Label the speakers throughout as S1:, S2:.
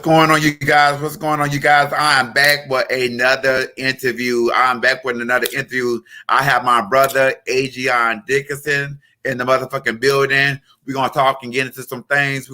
S1: going on, you guys? What's going on, you guys? I'm back with another interview. I have my brother, Jiyan Dickerson, in the motherfucking building. We're going to talk and get into some things.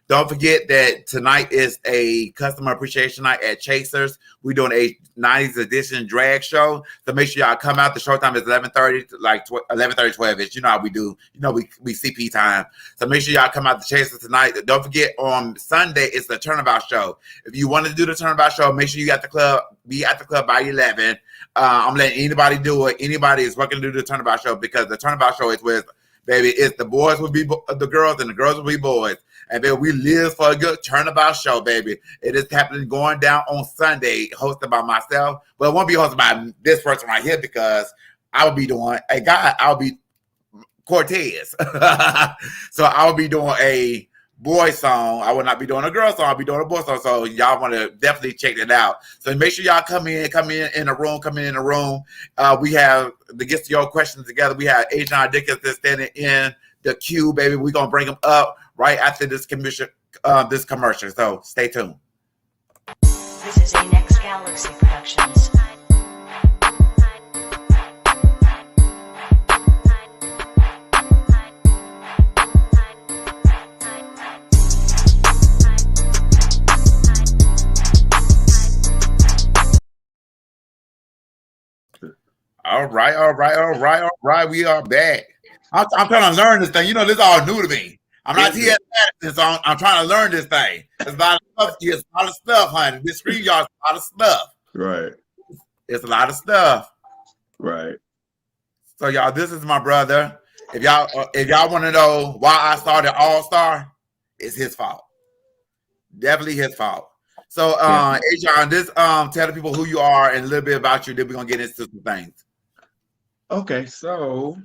S1: Don't forget that tonight is a customer appreciation night at Chasers. We're doing a 90s edition drag show. So make sure y'all come out. The show time is 11:30, like 11:30, 12-ish. You know how we do. You know, we CP time. So make sure y'all come out to Chasers tonight. Don't forget, on Sunday, it's the Turnabout show. If you want to do the Turnabout show, make sure you got the club. Be at the club by 11. I'm letting anybody do it. Anybody is welcome to do the Turnabout show, because the Turnabout show is with, baby, it's the boys will be the girls and the girls will be boys. And baby, we live for a good Turnabout show, baby. It is happening, going down on Sunday, hosted by myself. But it won't be hosted by this person right here, because I'll be doing a guy. I'll be Cortez. So I'll be doing a boy song. I will not be doing a girl song. I'll be doing a boy song. So y'all want to definitely check that out. So make sure y'all come in the room. We have to get to your questions together. We have Jiyan Dickerson standing in the queue, baby. We're gonna bring him up right after this commercial. So stay tuned.
S2: This is a Next Galaxy Productions.
S1: All right. We are back. I'm trying to learn this thing. You know, this is all new to me. I'm not here so I'm trying to learn this thing. There's a lot of stuff. It's a lot of stuff, honey. This screen y'all is a lot of stuff.
S3: Right.
S1: It's a lot of stuff.
S3: Right.
S1: So y'all, this is my brother. If y'all want to know why I started All Star, it's his fault. Definitely his fault. So Jiyan, just tell the people who you are and a little bit about you, then we're gonna get into some things.
S3: Okay, so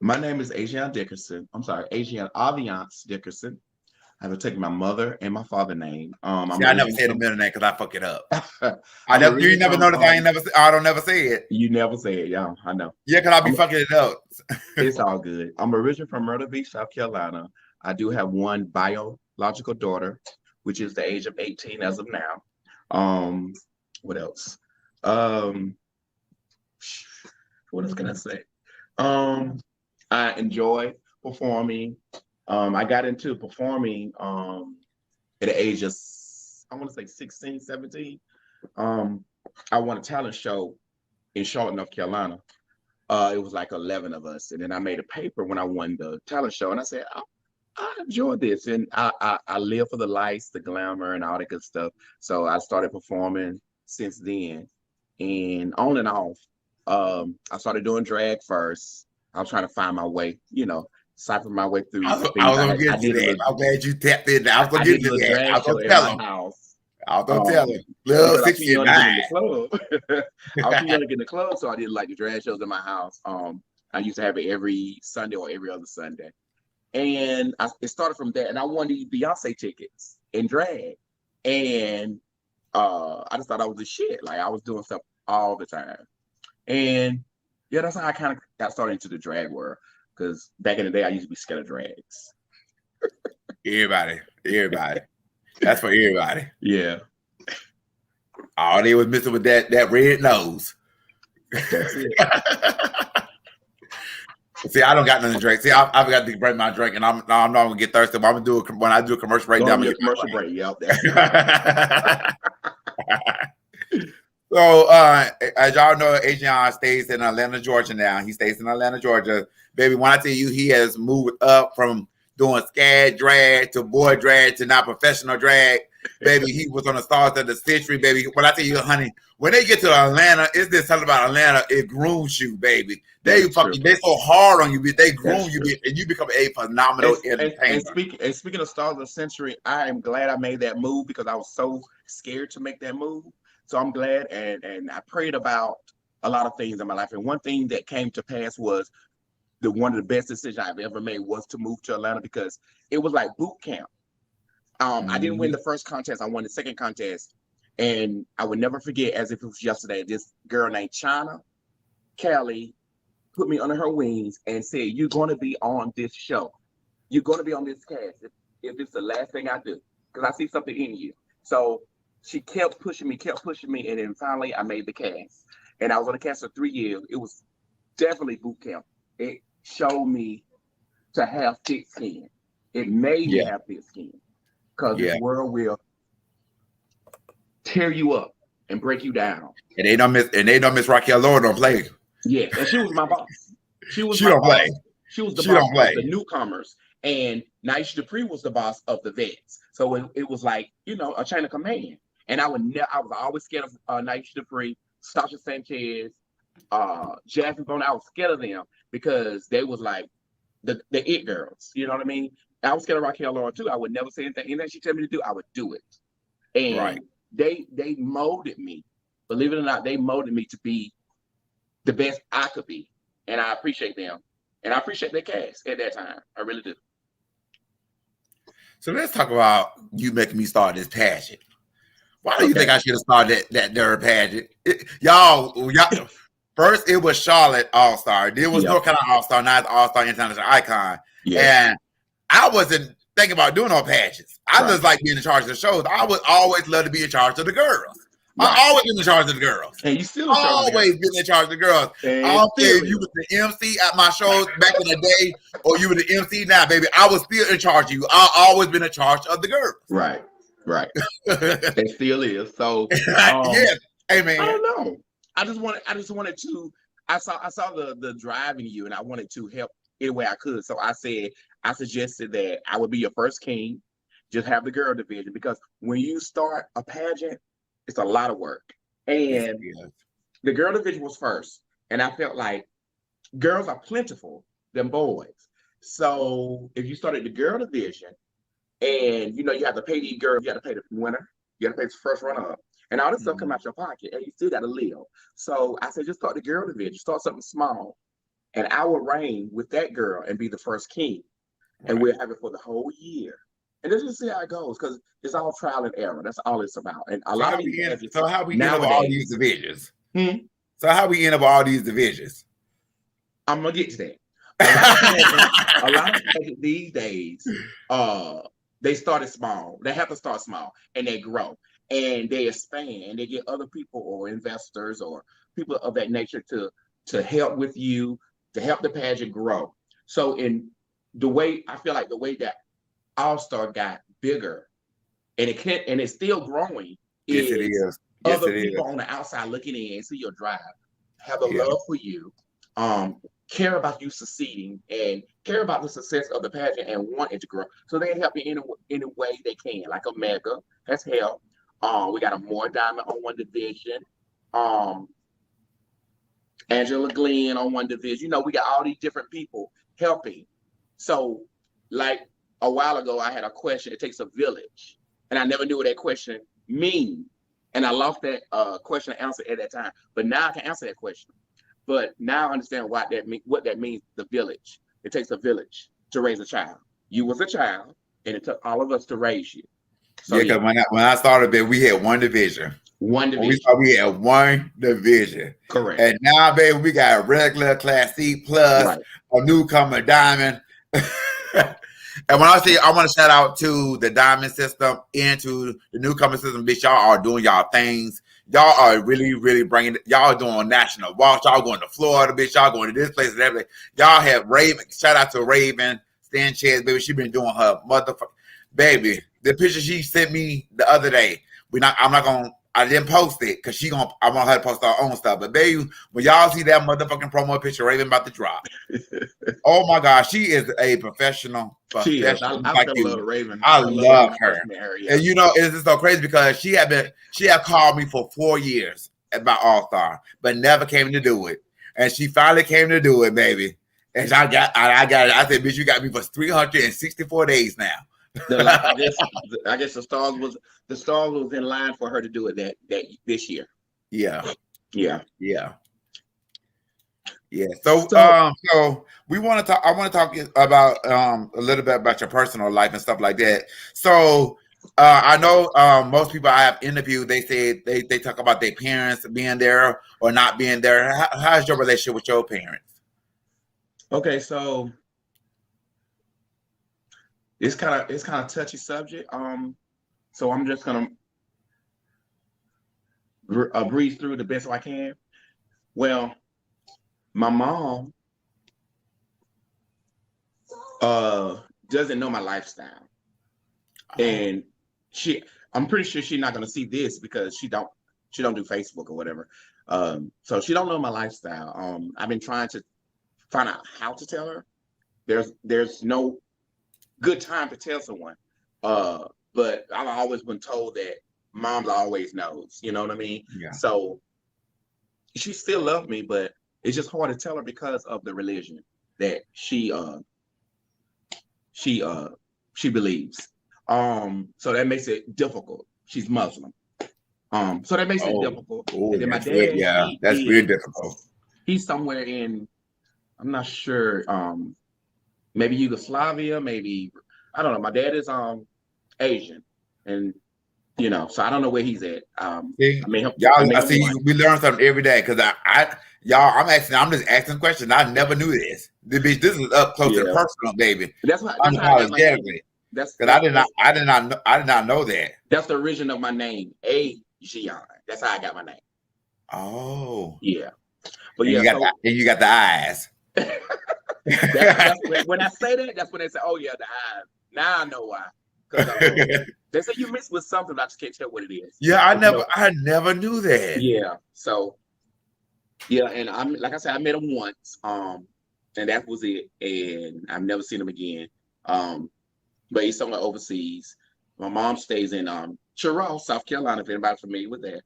S3: my name is Jiyan Dickerson. I'm sorry, Jiyan Avionce Dickerson. I have to take my mother and my father's name.
S1: I never say the middle name because I fuck it up.
S3: You
S1: never notice I don't never say it.
S3: You never say it, yeah, I know.
S1: Yeah, because I'll be fucking it up.
S3: It's all good. I'm originally from Myrtle Beach, South Carolina. I do have one biological daughter, which is the age of 18 as of now. What else? What else can I say? I enjoy performing. I got into performing at the age of, I want to say 16, 17. I won a talent show in Charlotte, North Carolina. It was like 11 of us. And then I made a paper when I won the talent show. And I said, I enjoy this. And I live for the lights, the glamour, and all that good stuff. So I started performing since then. And on and off, I started doing drag first. I was trying to find my way, cipher my way through.
S1: I'm glad you tapped in. I was going to get to that. I was going to tell him. I was going to tell him. Little 69.
S3: I was too young to get in the club, so I didn't like the drag shows in my house. I used to have it every Sunday or every other Sunday. And it started from there. And I won the Beyonce tickets in drag. And I just thought I was the shit. Like, I was doing stuff all the time. And yeah, that's how I kind of got started into the drag world. Because back in the day, I used to be scared of drags.
S1: Everybody. That's for everybody.
S3: Yeah.
S1: All they was missing with that red nose.
S3: That's it.
S1: See, I don't got nothing to drink. See, I forgot to break my drink, and I'm not gonna get thirsty. But I'm gonna do when I do a commercial break.
S3: I'm gonna get a commercial break. Yep.
S1: So, as y'all know, Jiyan stays in Atlanta, Georgia now. He stays in Atlanta, Georgia. Baby, when I tell you he has moved up from doing scad drag to boy drag to now professional drag, baby, he was on the Stars of the Century, baby. When I tell you, honey, when they get to Atlanta, it's this something about Atlanta, it grooms you, baby. They so hard on you, they groom you, and you become a phenomenal entertainer.
S3: And speaking of Stars of the Century, I am glad I made that move because I was so scared to make that move. So I'm glad, and I prayed about a lot of things in my life. And one thing that came to pass was one of the best decisions I've ever made was to move to Atlanta because it was like boot camp. I didn't win the first contest. I won the second contest. And I would never forget, as if it was yesterday, this girl named China Kelly put me under her wings and said, you're going to be on this show. You're going to be on this cast. if it's the last thing I do, because I see something in you. So she kept pushing me, and then finally I made the cast. And I was on the cast for 3 years. It was definitely boot camp. It showed me to have thick skin. It made me have thick skin. Because this world will tear you up and break you down.
S1: And they don't miss Raquel Lord don't play.
S3: Yeah, and she was my boss. She
S1: don't play.
S3: She was the boss of the newcomers. And Naisha Dupree was the boss of the vets. So it was like, a chain of command. And I was always scared of Naisha Dupree, Sasha Sanchez, Jasmine Bone. I was scared of them because they was like the it girls. You know what I mean? I was scared of Raquel Laura too. I would never say anything. Anything she told me to do, I would do it. And they molded me. Believe it or not, they molded me to be the best I could be. And I appreciate them. And I appreciate their cast at that time. I really do.
S1: So let's talk about you making me start this pageant. Why do you think I should have started that third pageant? Y'all, first it was Charlotte All-Star. Then it was North Carolina All-Star, now it's All-Star International Icon. Yeah. And I wasn't thinking about doing no pageants. I just like being in charge of the shows. I would always love to be in charge of the girls. I always been in charge of the girls.
S3: And you still
S1: always been in charge of the girls. I don't care if you was the MC at my shows back in the day or you were the MC now, baby. I was still in charge of you. I always been in charge of the girls.
S3: Right. It still is. So
S1: hey man.
S3: I don't know. I just wanted to. I saw the drive in you, and I wanted to help any way I could. So I suggested that I would be your first king. Just have the girl division, because when you start a pageant, it's a lot of work. And the girl division was first, and I felt like girls are plentiful than boys. So if you started the girl division, and you have to pay these girls, you got to pay the winner, you got to pay the first runner up, and all this stuff come out your pocket, and you still got to live. So I said, just start the girl division, start something small, and I will reign with that girl and be the first king, and we'll have it for the whole year. And let's just see how it goes, because it's all trial and error. That's all it's about. And a lot of these
S1: so how we end up all these divisions? So how we end up all these divisions?
S3: I'm gonna get to that. A lot of pageants these days, they started small. They have to start small, and they grow, and they expand. They get other people or investors or people of that nature to help with you, to help the pageant grow. So in the way, I feel like the way that All-Star got bigger, and it's still growing.
S1: Yes, it is.
S3: Other people on the outside looking in, see your drive, have a love for you, care about you succeeding, and care about the success of the pageant, and want it to grow. So they help you in any way they can. Like Omega has helped. We got a More Diamond on one division. Angela Glenn on one division. We got all these different people helping. So, like a while ago, I had a question. It takes a village, and I never knew what that question means. And I lost that question and answer at that time. But now I can answer that question. But now I understand what that means, the village. It takes a village to raise a child. You was a child, and it took all of us to raise you. So,
S1: because when I started, baby, we had one division.
S3: One division.
S1: We had one division.
S3: Correct.
S1: And now, baby, we got a regular Class C plus, a newcomer diamond. And when I say I want to shout out to the diamond system and to the newcomer system, bitch, y'all are doing y'all things. Y'all are really, really bringing it. Y'all doing national walks. Y'all going to Florida, bitch. Y'all going to this place and that place. Y'all have Raven. Shout out to Raven Sanchez, baby. She been doing her motherfucker. Baby, the picture she sent me the other day. I didn't post it because I want her to post her own stuff. But baby, when y'all see that motherfucking promo picture Raven about to drop, oh my gosh, she is a professional.
S3: She is. I love Raven.
S1: I love her. And it's just so crazy because she had called me for 4 years about All-Star, but never came to do it. And she finally came to do it, baby. And I got it. I said, bitch, you got me for 364 days now.
S3: I guess the stars was in line for her to do it that this year.
S1: Yeah.
S3: So
S1: we want to talk. I want to talk about a little bit about your personal life and stuff like that. So I know most people I have interviewed, they say they talk about their parents being there or not being there. How's your relationship with your parents?
S3: Okay, so it's kind of touchy subject. So I'm just gonna breeze through the best I can. Well, my mom doesn't know my lifestyle, and I'm pretty sure she's not gonna see this because she don't do Facebook or whatever. So she don't know my lifestyle. I've been trying to find out how to tell her. There's no good time to tell someone. But I've always been told that moms always knows, you know what I mean?
S1: Yeah.
S3: So she still loves me, but it's just hard to tell her because of the religion that she believes. So that makes it difficult. She's Muslim. So that makes it difficult. And then my dad,
S1: that's really difficult.
S3: He's somewhere in, I'm not sure, maybe Yugoslavia, maybe, I don't know. My dad is Asian, and you know, so I don't know where he's at.
S1: See, I see you. We learn something every day because I'm just asking questions. I never knew this. This is up close and personal, baby.
S3: That's how I got my name.
S1: Because I did not know that.
S3: That's the origin of my name, Jiyan. That's how I got my name.
S1: Oh,
S3: yeah. But
S1: and you got the eyes.
S3: When I say that, that's when they say, "Oh yeah, the eyes." Now I know why. They say you mix with something, but I just can't tell what it is.
S1: Yeah, I never knew that.
S3: Yeah. So, yeah, and I'm like I said, I met him once, and that was it, and I've never seen him again. But he's somewhere overseas. My mom stays in Cheraw, South Carolina. If anybody's familiar with that,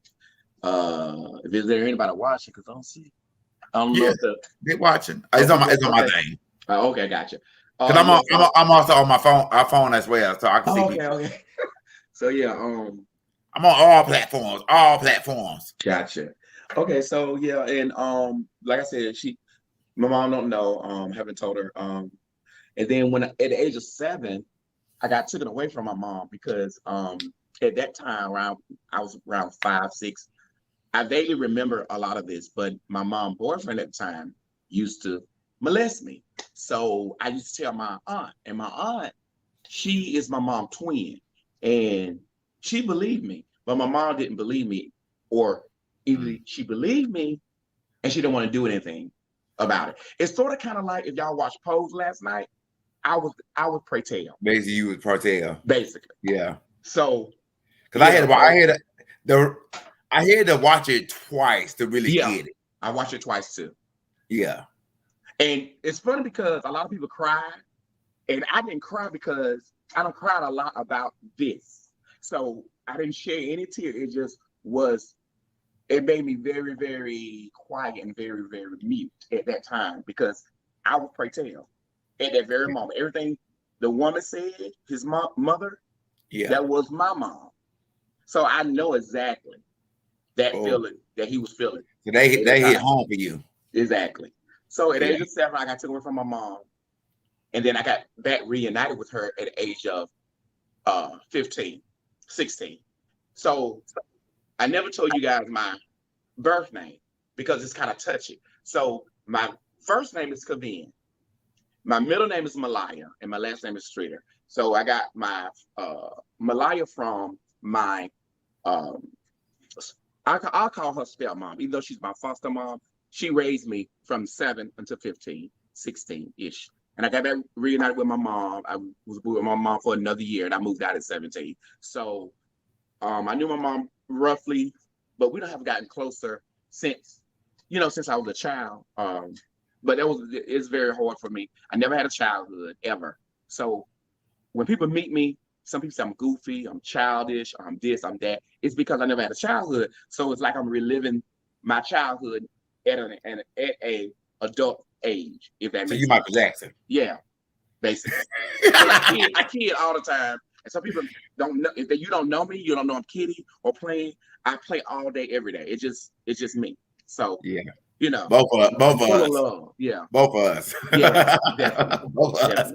S3: if there's anybody watching, because I don't see. I don't know if
S1: they're watching. It's on my thing.
S3: Okay, gotcha.
S1: Because I'm also on my phone as well, so I can see people.
S3: Okay. So yeah,
S1: I'm on all platforms.
S3: Gotcha. Okay, so yeah, and like I said, my mom don't know. Haven't told her. And then at the age of 7, I got taken away from my mom because at that time I was around 5, 6. I vaguely remember a lot of this, but my mom's boyfriend at the time used to molest me. So I used to tell my aunt, and my aunt, she is my mom's twin, and she believed me, but my mom didn't believe me, or either she believed me and she didn't want to do anything about it. It's sort of kind of like if y'all watched Pose last night, I was Pray Tell.
S1: Basically, you was Pray Tell.
S3: Basically.
S1: Yeah.
S3: So
S1: because I had to watch it twice to really get it.
S3: I watched it twice too.
S1: Yeah.
S3: And it's funny because a lot of people cry, and I didn't cry because I don't cry a lot about this. So I didn't shed any tears. It just was, it made me very, very quiet and very, very mute at that time because I was Pray Tell at that very moment. Everything the woman said, his mother, that was my mom. So I know exactly that feeling that he was feeling.
S1: So they hit home for you.
S3: Exactly. So at age of 7, I got taken away from my mom. And then I got back reunited with her at the age of 15, 16. So I never told you guys my birth name because it's kind of touchy. So my first name is Kavin. My middle name is Malaya, and my last name is Streeter. So I got my Malaya from my I'll call her step mom, even though she's my foster mom. She raised me from 7 until 15, 16-ish. And I got back reunited with my mom. I was with my mom for another year, and I moved out at 17. So I knew my mom roughly, but we don't have gotten closer since I was a child. But it's very hard for me. I never had a childhood ever. So when people meet me, some people say I'm goofy, I'm childish, I'm this, I'm that. It's because I never had a childhood. So it's like I'm reliving my childhood at a adult age, if that makes sense.
S1: So you Michael Jackson.
S3: Yeah, basically. I kid all the time. And some people don't know, if you don't know me, you don't know I'm kidding or playing. I play all day, every day. It's just me. So
S1: yeah.
S3: Both of
S1: us.
S3: Love. Yeah.
S1: Both of us.
S3: Yeah, definitely.
S1: Both of us.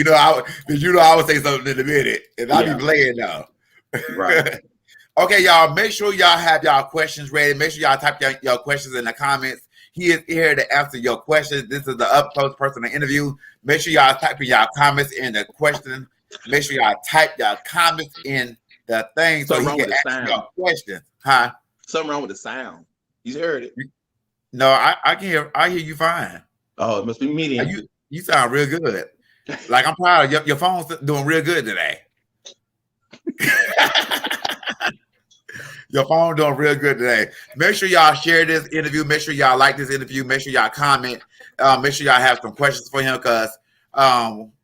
S1: I would say something in a minute. And I'll be playing now.
S3: Right.
S1: Okay, y'all, make sure y'all have y'all questions ready. Make sure y'all type your questions in the comments. He is here to answer your questions. This is the up close personal interview. Make sure y'all type in y'all comments in the question Make sure y'all type your comments in the thing so
S3: Something
S1: he
S3: wrong
S1: can
S3: with the
S1: ask you
S3: sound.
S1: a question. Huh?
S3: Something wrong with the sound. You heard it.
S1: No, I can hear. I hear you fine.
S3: Oh, it must be me then.
S1: You sound real good. Like I'm proud of your phone's doing real good today. Your phone doing real good today. Make sure y'all share this interview. Make sure y'all like this interview. Make sure y'all comment. Make sure y'all have some questions for him because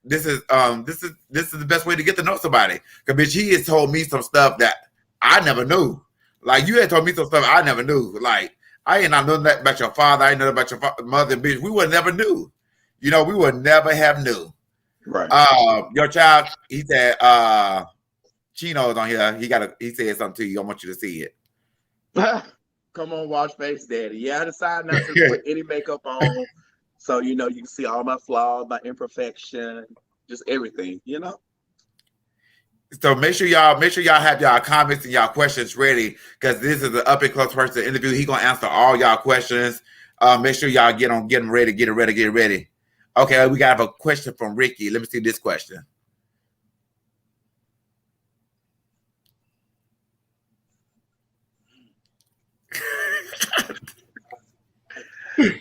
S1: this is the best way to get to know somebody. Because bitch, he has told me some stuff that I never knew. Like you had told me some stuff I never knew. Like I ain't not know that about your father. I ain't know about your mother. Bitch, we would never knew. You know, we would never have knew.
S3: Right.
S1: Your child, he said, Chino's on here. He said something to you. I want you to see it.
S3: Come on, wash face, daddy. Yeah, I decided not to put any makeup on, so you know you can see all my flaws, my imperfection, just everything. You know.
S1: So make sure y'all have y'all comments and y'all questions ready because this is an up and close person interview. He gonna answer all y'all questions. Make sure y'all get them ready, get it ready. Okay, we got a question from Ricky. Let me see this question.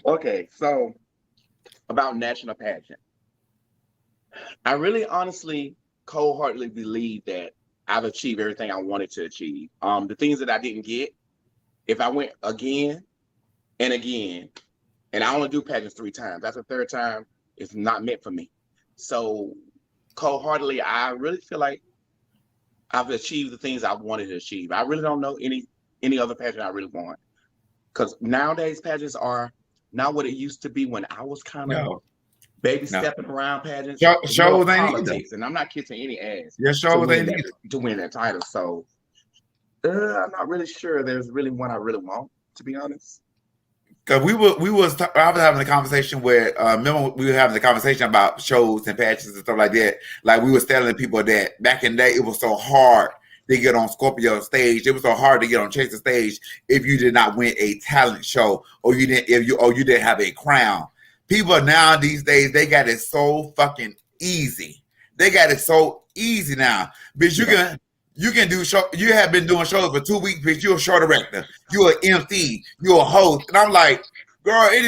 S3: Okay, so about national pageant, I really, honestly, cold-heartedly believe that I've achieved everything I wanted to achieve. The things that I didn't get, if I went again and again, and I only do pageants 3 times, that's the third time, it's not meant for me. So cold-heartedly, I really feel like I've achieved the things I wanted to achieve. I really don't know any other pageant I really want. Because nowadays pageants are not what it used to be when I was kind of baby stepping around pageants.
S1: Shows ain't
S3: politics, and I'm not kissing any ass
S1: your shows ain't
S3: to win that title. So I'm not really sure there's really one I really want, to be honest.
S1: Because I was having a conversation where remember we were having the conversation about shows and pageants and stuff like that. Like we was telling people that back in the day it was so hard to get on Scorpio stage. It was so hard to get on Chaser stage if you did not win a talent show or you didn't have a crown. People now these days they got it so fucking easy. They got it so easy now. Because you can do show. You have been doing shows for 2 weeks, bitch. You're a show director. You're an MC. You're a host. And I'm like, girl, it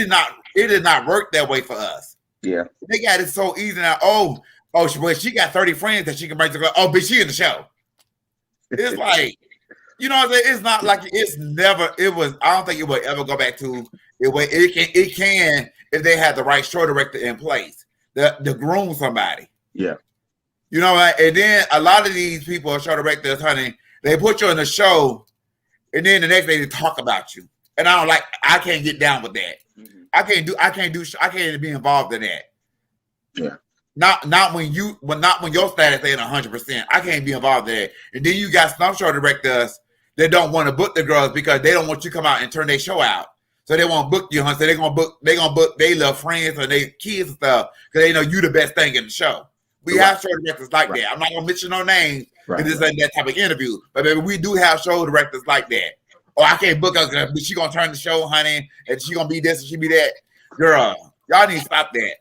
S1: did not work that way for us.
S3: Yeah.
S1: They got it so easy now. Oh, she got 30 friends that she can bring to go. Oh, bitch, she in the show. It's like, you know what I'm saying? It's not like I don't think it would ever go back to it. It can if they had the right show director in place. The groom somebody.
S3: Yeah.
S1: You know what? And then a lot of these people are show directors, honey, they put you in the show, and then the next day they talk about you. And I can't get down with that. Mm-hmm. I can't be involved in that.
S3: Yeah.
S1: Not when your status ain't 100%. I can't be involved in that. And then you got some show directors that don't want to book the girls because they don't want you to come out and turn their show out. So they won't book you, honey. So they're gonna book their little friends or their kids and stuff because they know you the best thing in the show. We have show directors like that. I'm not gonna mention no names because this ain't that type of interview. But baby, we do have show directors like that. Oh, I can't book her because she gonna turn the show, honey, and she gonna be this and she be that. Girl, y'all need to stop that.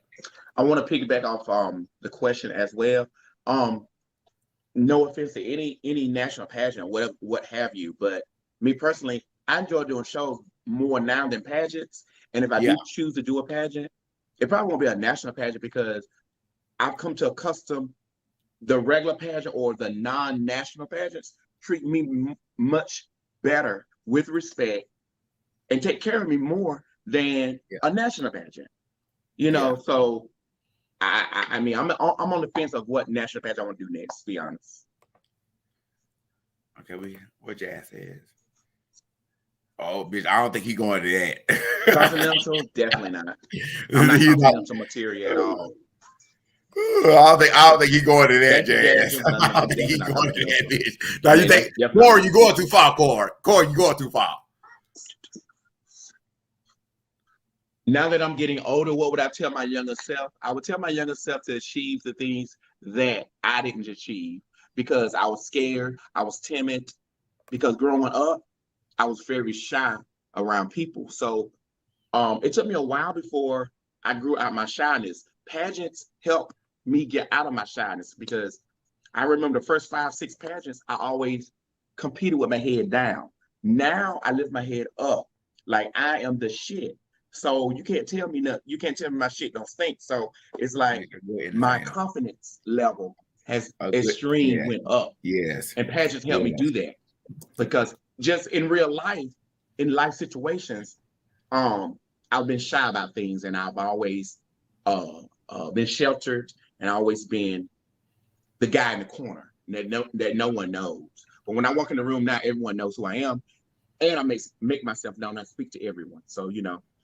S3: I want to piggyback off the question as well. No offense to any national pageant, what have you, but me personally, I enjoy doing shows more now than pageants. And if I do choose to do a pageant, it probably won't be a national pageant because I've come to accustom the regular pageant or the non-national pageants treat me much better with respect and take care of me more than a national pageant. You know, so I mean, I'm on the fence of what national pageant I want to do next, to be honest.
S1: Okay, what your ass is? Oh, bitch, I don't think he's going to that.
S3: Continental, definitely not. I'm not continental material at all.
S1: I don't think he's going to that, Jazz. I don't think he's going to that, bitch. Now you think, Corey, you're going too far, Corey. Corey, you're going too far.
S3: Now that I'm getting older, what would I tell my younger self? I would tell my younger self to achieve the things that I didn't achieve because I was scared, I was timid, because growing up, I was very shy around people. So it took me a while before I grew out my shyness. Pageants help me get out of my shyness because I remember the first 5, 6 pageants, I always competed with my head down. Now I lift my head up like I am the shit. So you can't tell me nothing. You can't tell me my shit don't stink. So it's like my confidence level has extreme went up.
S1: Yes.
S3: And pageants help me do that. Because just in real life, in life situations, I've been shy about things, and I've always been sheltered, and always been the guy in the corner that no one knows. But when I walk in the room now, everyone knows who I am, and I make myself known. I speak to everyone, so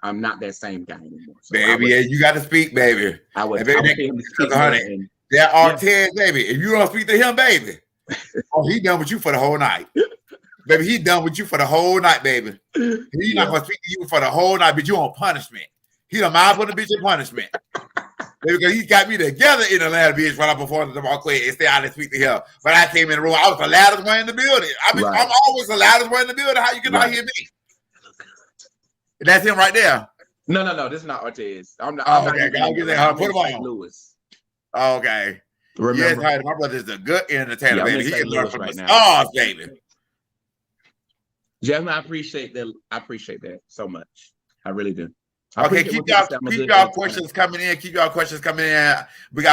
S3: I'm not that same guy anymore. So
S1: baby, you got to speak, baby.
S3: I would
S1: tell him to speak, honey. That Artez, baby. If you don't speak to him, baby, he done with you for the whole night. Baby, he done with you for the whole night, baby. He's not gonna speak to you for the whole night, but you on punishment. He done mind for the bitch in punishment. Baby, because he got me together in Atlanta, bitch, when I performed at the Marquette and said I didn't speak to him. But I came in the room, I was the loudest one in the building. I'm always the loudest one in the building. How you cannot hear me? That's him right there.
S3: No, this is not Artez. I'm not.
S1: Okay, put him on.
S3: Louis.
S1: Okay.
S3: Remember,
S1: yes, my brother is a good entertainer, baby. He can learn from the
S3: stars,
S1: baby.
S3: Jasmine, I appreciate that. I appreciate that so much. I really do.
S1: Okay, keep y'all questions coming in. Keep y'all questions coming in. I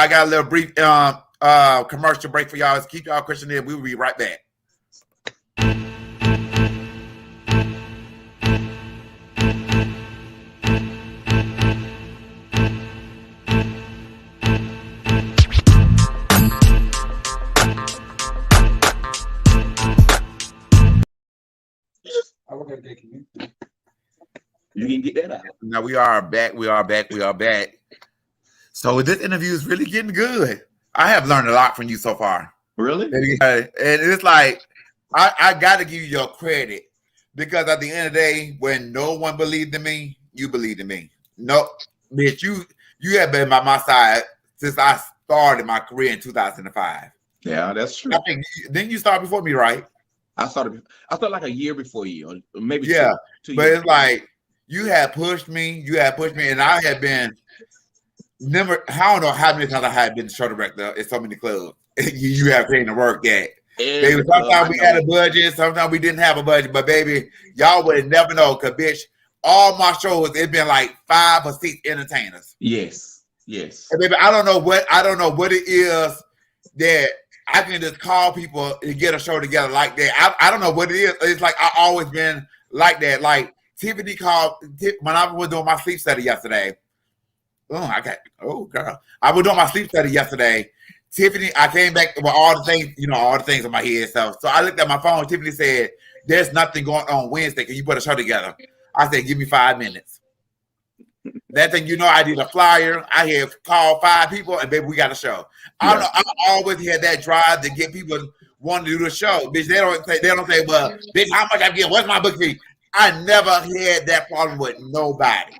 S1: got a little brief commercial break for y'all. Keep y'all questions in. We'll be right back.
S3: You can get that out.
S1: Now we are back. So this interview is really getting good. I have learned a lot from you so far.
S3: Really?
S1: And it's like I got to give you your credit, because at the end of the day, when no one believed in me, you believed in me. No, bitch, you have been by my side since I started my career in 2005.
S3: Yeah, that's true.
S1: I think didn't you start before me, right?
S3: I started like a year before you, or maybe two
S1: but
S3: years
S1: it's like you had pushed me, and I had been never. I don't know how many times I had been the show director at so many clubs. You have paying to work at. Baby, sometimes we had a budget, sometimes we didn't have a budget, but baby, y'all would never know, because bitch, all my shows it's been like 5 or 6 entertainers.
S3: Yes.
S1: And baby, I don't know what it is that I can just call people and get a show together like that. I don't know what it is. It's like I always been like that. Like Tiffany called when I was doing my sleep study yesterday. Girl. I was doing my sleep study yesterday. Tiffany, I came back with all the things in my head. So I looked at my phone. Tiffany said, "There's nothing going on Wednesday. Can you put a show together?" I said, "Give me 5 minutes." That thing, I did a flyer. I had called 5 people, and baby, we got a show. I don't know. I always had that drive to get people wanting to do the show. Bitch, they don't say, "Well, bitch, how much I get? What's my book fee?" I never had that problem with nobody.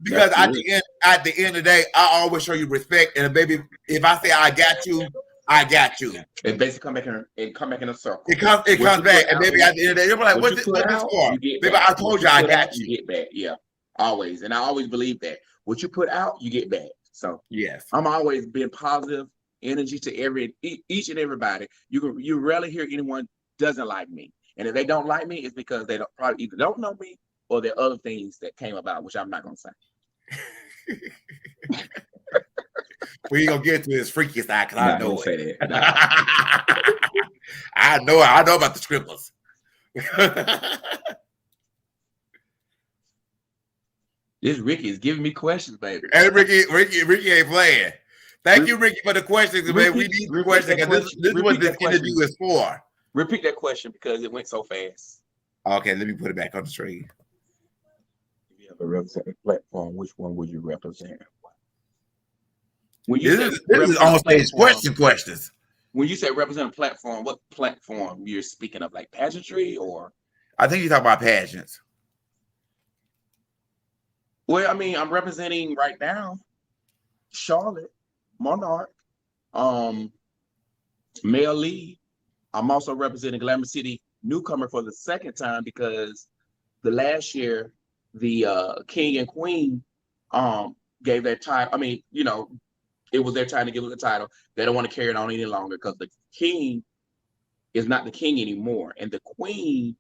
S1: Because at the end of the day, I always show you respect. And baby, if I say I got you, I got you.
S3: It basically come back in a circle.
S1: It comes back, and baby, at the end of the day, you're like, "What's this for?" Baby, I told you I got you.
S3: You get back, yeah, always, and I always believe that what you put out, you get back. So
S1: yes,
S3: I'm always been positive energy to each and everybody. You rarely hear anyone doesn't like me, and if they don't like me, it's because they probably either don't know me or there are other things that came about, which I'm not gonna say.
S1: We ain't gonna get to his freaky side, because I know it.
S3: No.
S1: I know about the scribblers.
S3: This Ricky is giving me questions, baby.
S1: And Ricky ain't playing. Thank you, Ricky, for the questions, man. We need the questions, because this is what this interview is for.
S3: Repeat that question, because it went so fast.
S1: Okay, let me put it back on the screen.
S3: If you have a representative platform, which one would you represent?
S1: This is on stage questions.
S3: When you say represent a platform, what platform you're speaking of, like pageantry, or?
S1: I think you talk about pageants.
S3: Well, I mean, I'm representing right now Charlotte, Monarch, Male Lead. I'm also representing Glamour City Newcomer for the second time, because the last year the King and Queen gave that time. I mean, It was their time to give us the title. They don't want to carry it on any longer because the king is not the king anymore, and the queen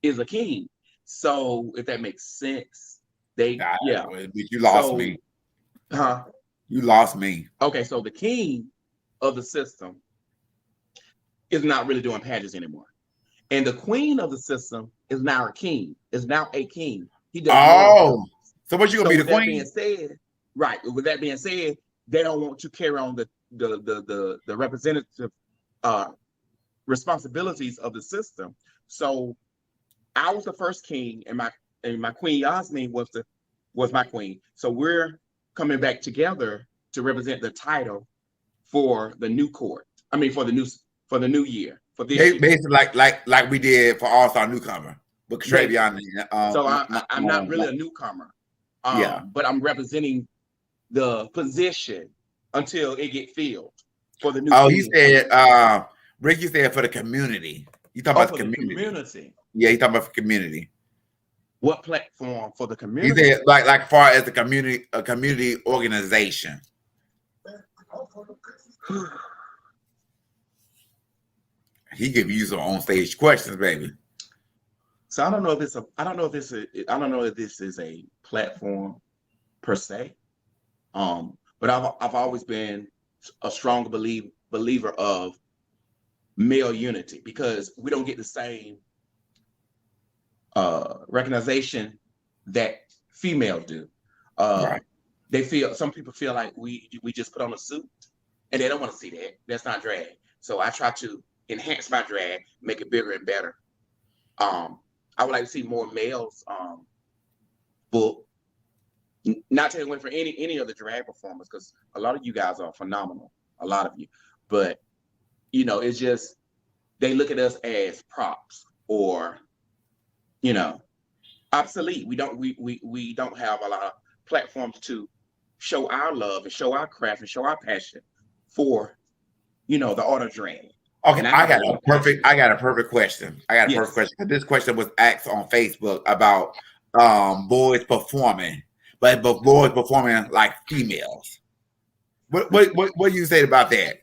S3: is a king. So if that makes sense,
S1: But you lost
S3: So,
S1: me.
S3: huh?
S1: You lost me.
S3: Okay, so the king of the system is not really doing pageants anymore. And the queen of the system is now a king, is now a king. He does
S1: Oh, so what you gonna be the
S3: with that
S1: queen?
S3: being said, right. With that being said, they don't want to carry on the representative responsibilities of the system. So I was the first king, and my queen Yasmin was my queen. So we're coming back together to represent the title for the new court. I mean, for the new year, for this year.
S1: Basically, like we did for All Star Newcomer with Travion.
S3: So I'm not really a newcomer, but I'm representing the position until it get filled for the new.
S1: Oh, he said, Ricky said for the community. You talking about the community? Yeah, he talking about the community.
S3: What platform for the community?
S1: He said like far as the community, a community organization. He give you some on stage questions, baby.
S3: So I don't know if this is a platform per se. But I've always been a strong believer of male unity because we don't get the same recognition that females do.
S1: Right.
S3: Some people feel like we just put on a suit and they don't want to see that. That's not drag. So I try to enhance my drag, make it bigger and better. I would like to see more males book. Not taking away from any of the drag performers, because a lot of you guys are phenomenal, a lot of you. But it's just they look at us as props or obsolete. We don't have a lot of platforms to show our love and show our craft and show our passion for the art of drag.
S1: Okay, I got a perfect question.
S3: Yes.
S1: Perfect question. This question was asked on Facebook about boys performing, but boys performing like females. What do you say about that?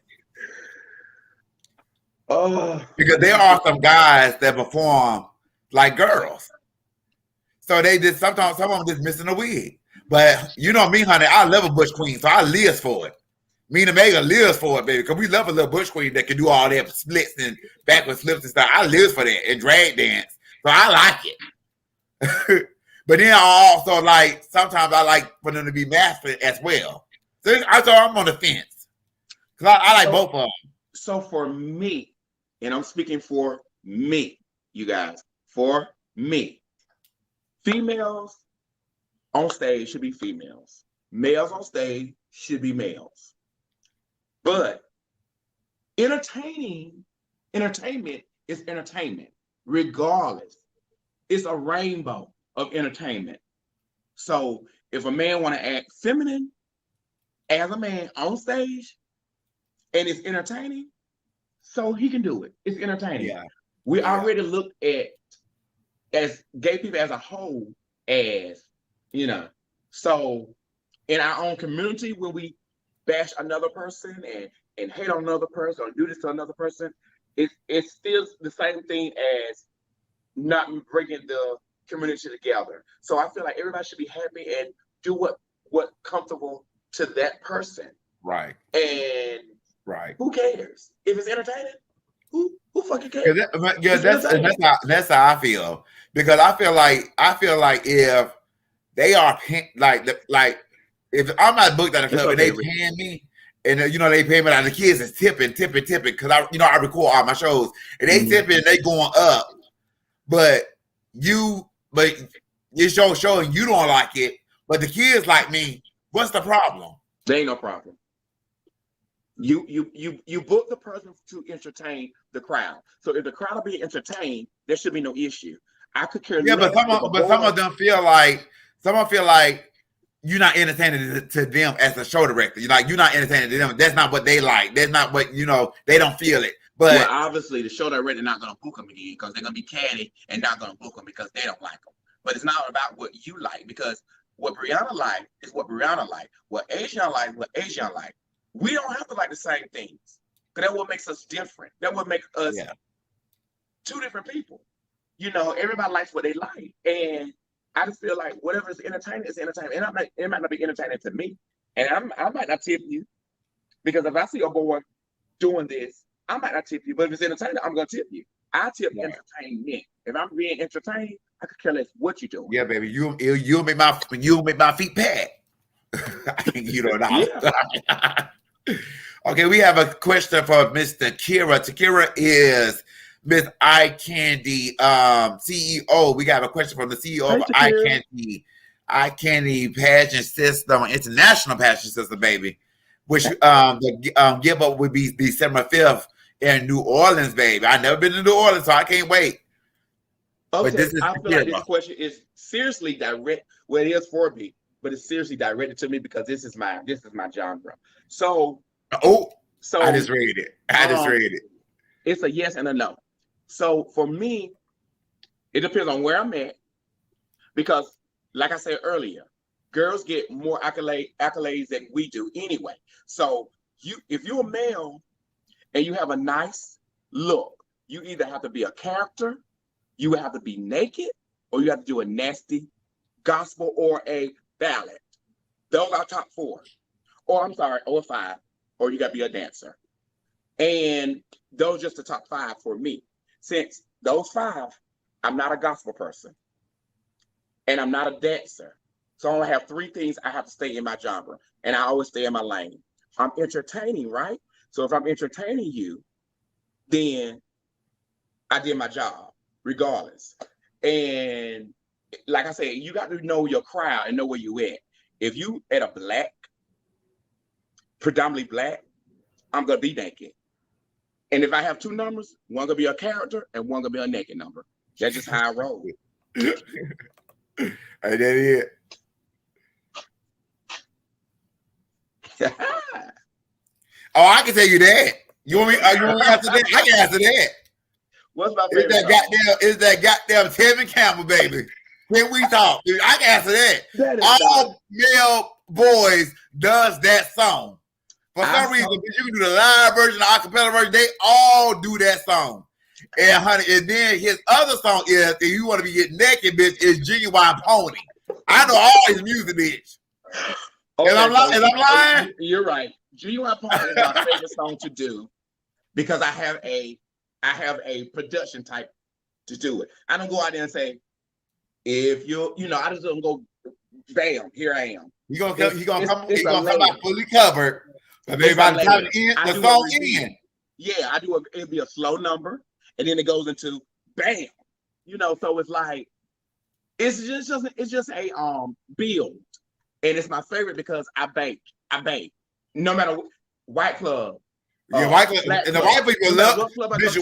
S1: Because there are some guys that perform like girls, so they just sometimes some of them just missing a wig. But you know me, honey, I love a bush queen, so I live for it. Me and Omega lives for it, baby, because we love a little bush queen that can do all that splits and backward flips and stuff. I live for that and drag dance, so I like it. But then I also sometimes I like for them to be masculine as well. So I'm on the fence because I like both of them.
S3: So for me, and I'm speaking for me, you guys, for me, females on stage should be females. Males on stage should be males. But entertainment is entertainment, regardless. It's a rainbow of entertainment. So if a man want to act feminine as a man on stage and it's entertaining, so he can do it. It's entertaining.
S1: Yeah.
S3: We already looked at as gay people as a whole as, so in our own community when we bash another person and hate on another person or do this to another person, it's still the same thing as not bringing the community together. So I feel like everybody should be happy and do what comfortable to that person.
S1: Right.
S3: And who cares if it's entertaining? Who fucking cares?
S1: That's how I feel, because I feel like if they are like if I'm not booked at a club and they paying me, and they pay me, like the kids is tipping, because I record all my shows and they tipping, and they going up, but it's your show and you don't like it, but the kids like me. What's the problem?
S3: There ain't no problem. You book the person to entertain the crowd. So if the crowd will be entertained, there should be no issue. I could care less.
S1: Yeah, but some of them feel like you're not entertaining to them as a show director. You're not entertaining to them. That's not what they like. That's not what they don't feel it. But
S3: obviously the show director not gonna book them again because they're gonna be catty and not gonna book them because they don't like them. But it's not about what you like, because what Brianna like is what Brianna like. What Asian like, what Asian like. we don't have to like the same things. Because that's what makes us different. That what makes us two different people. You know, everybody likes what they like. And I just feel like whatever is entertaining is entertaining. And it might not be entertaining to me. And I might not tip you. Because if I see a boy doing this, I might not tip you. But if it's entertaining, I'm going to tip you. I tip entertainment. If I'm being entertained, I could care less what you're doing.
S1: Yeah, baby. You'll make my feet pat. You know that. Okay, we have a question for Mr. Kira. Takira is Miss Eye Candy CEO. We got a question from the CEO of Eye Candy Pageant System, International Pageant System, baby. Which the give up would be December 5th in New Orleans, baby. I've never been to New Orleans, so I can't wait.
S3: Okay, I feel like this question is seriously direct. Well, it is for me, but it's seriously directed to me because this is my genre. So
S1: I just read it.
S3: It's a yes and a no. So for me, it depends on where I'm at, because like I said earlier, girls get more accolades than we do anyway. So if you're a male and you have a nice look, you either have to be a character, you have to be naked, or you have to do a nasty gospel or a ballad. Those are top 4. Or 5. Or you got to be a dancer. And those are just the top 5 for me. Since those 5, I'm not a gospel person. And I'm not a dancer. So I only have 3 things I have to stay in my genre. And I always stay in my lane. I'm entertaining, right? So if I'm entertaining you, then I did my job, regardless. And like I said, you got to know your crowd and know where you at. If you at a predominantly black, I'm gonna be naked. And if I have 2 numbers, one gonna be a character and one gonna be a naked number. That's just how I roll.
S1: And that it. I can tell you that. You want me to answer that? I can answer that.
S3: What's my favorite?
S1: It's that goddamn Tevin Campbell, baby. When we talk, dude, I can answer that. All male boys does that song. For some reason, you can do the live version, the acapella version, they all do that song. And honey, and then his other song is, if you want to be getting naked, bitch, is Genuine Pony. I know all his music, bitch.
S3: Okay,
S1: I'm lying?
S3: You're right. Genuine Pony is my favorite song to do because I have a production type to do it. I don't go out there and say, if I just don't go, bam, here I am. He gonna come out fully covered. But maybe by the time the song ends. Yeah, it'll be a slow number, and then it goes into bam. So it's like it's just a build, and it's my favorite because I bake. No matter what, White Club. Yeah, White Club. And the white people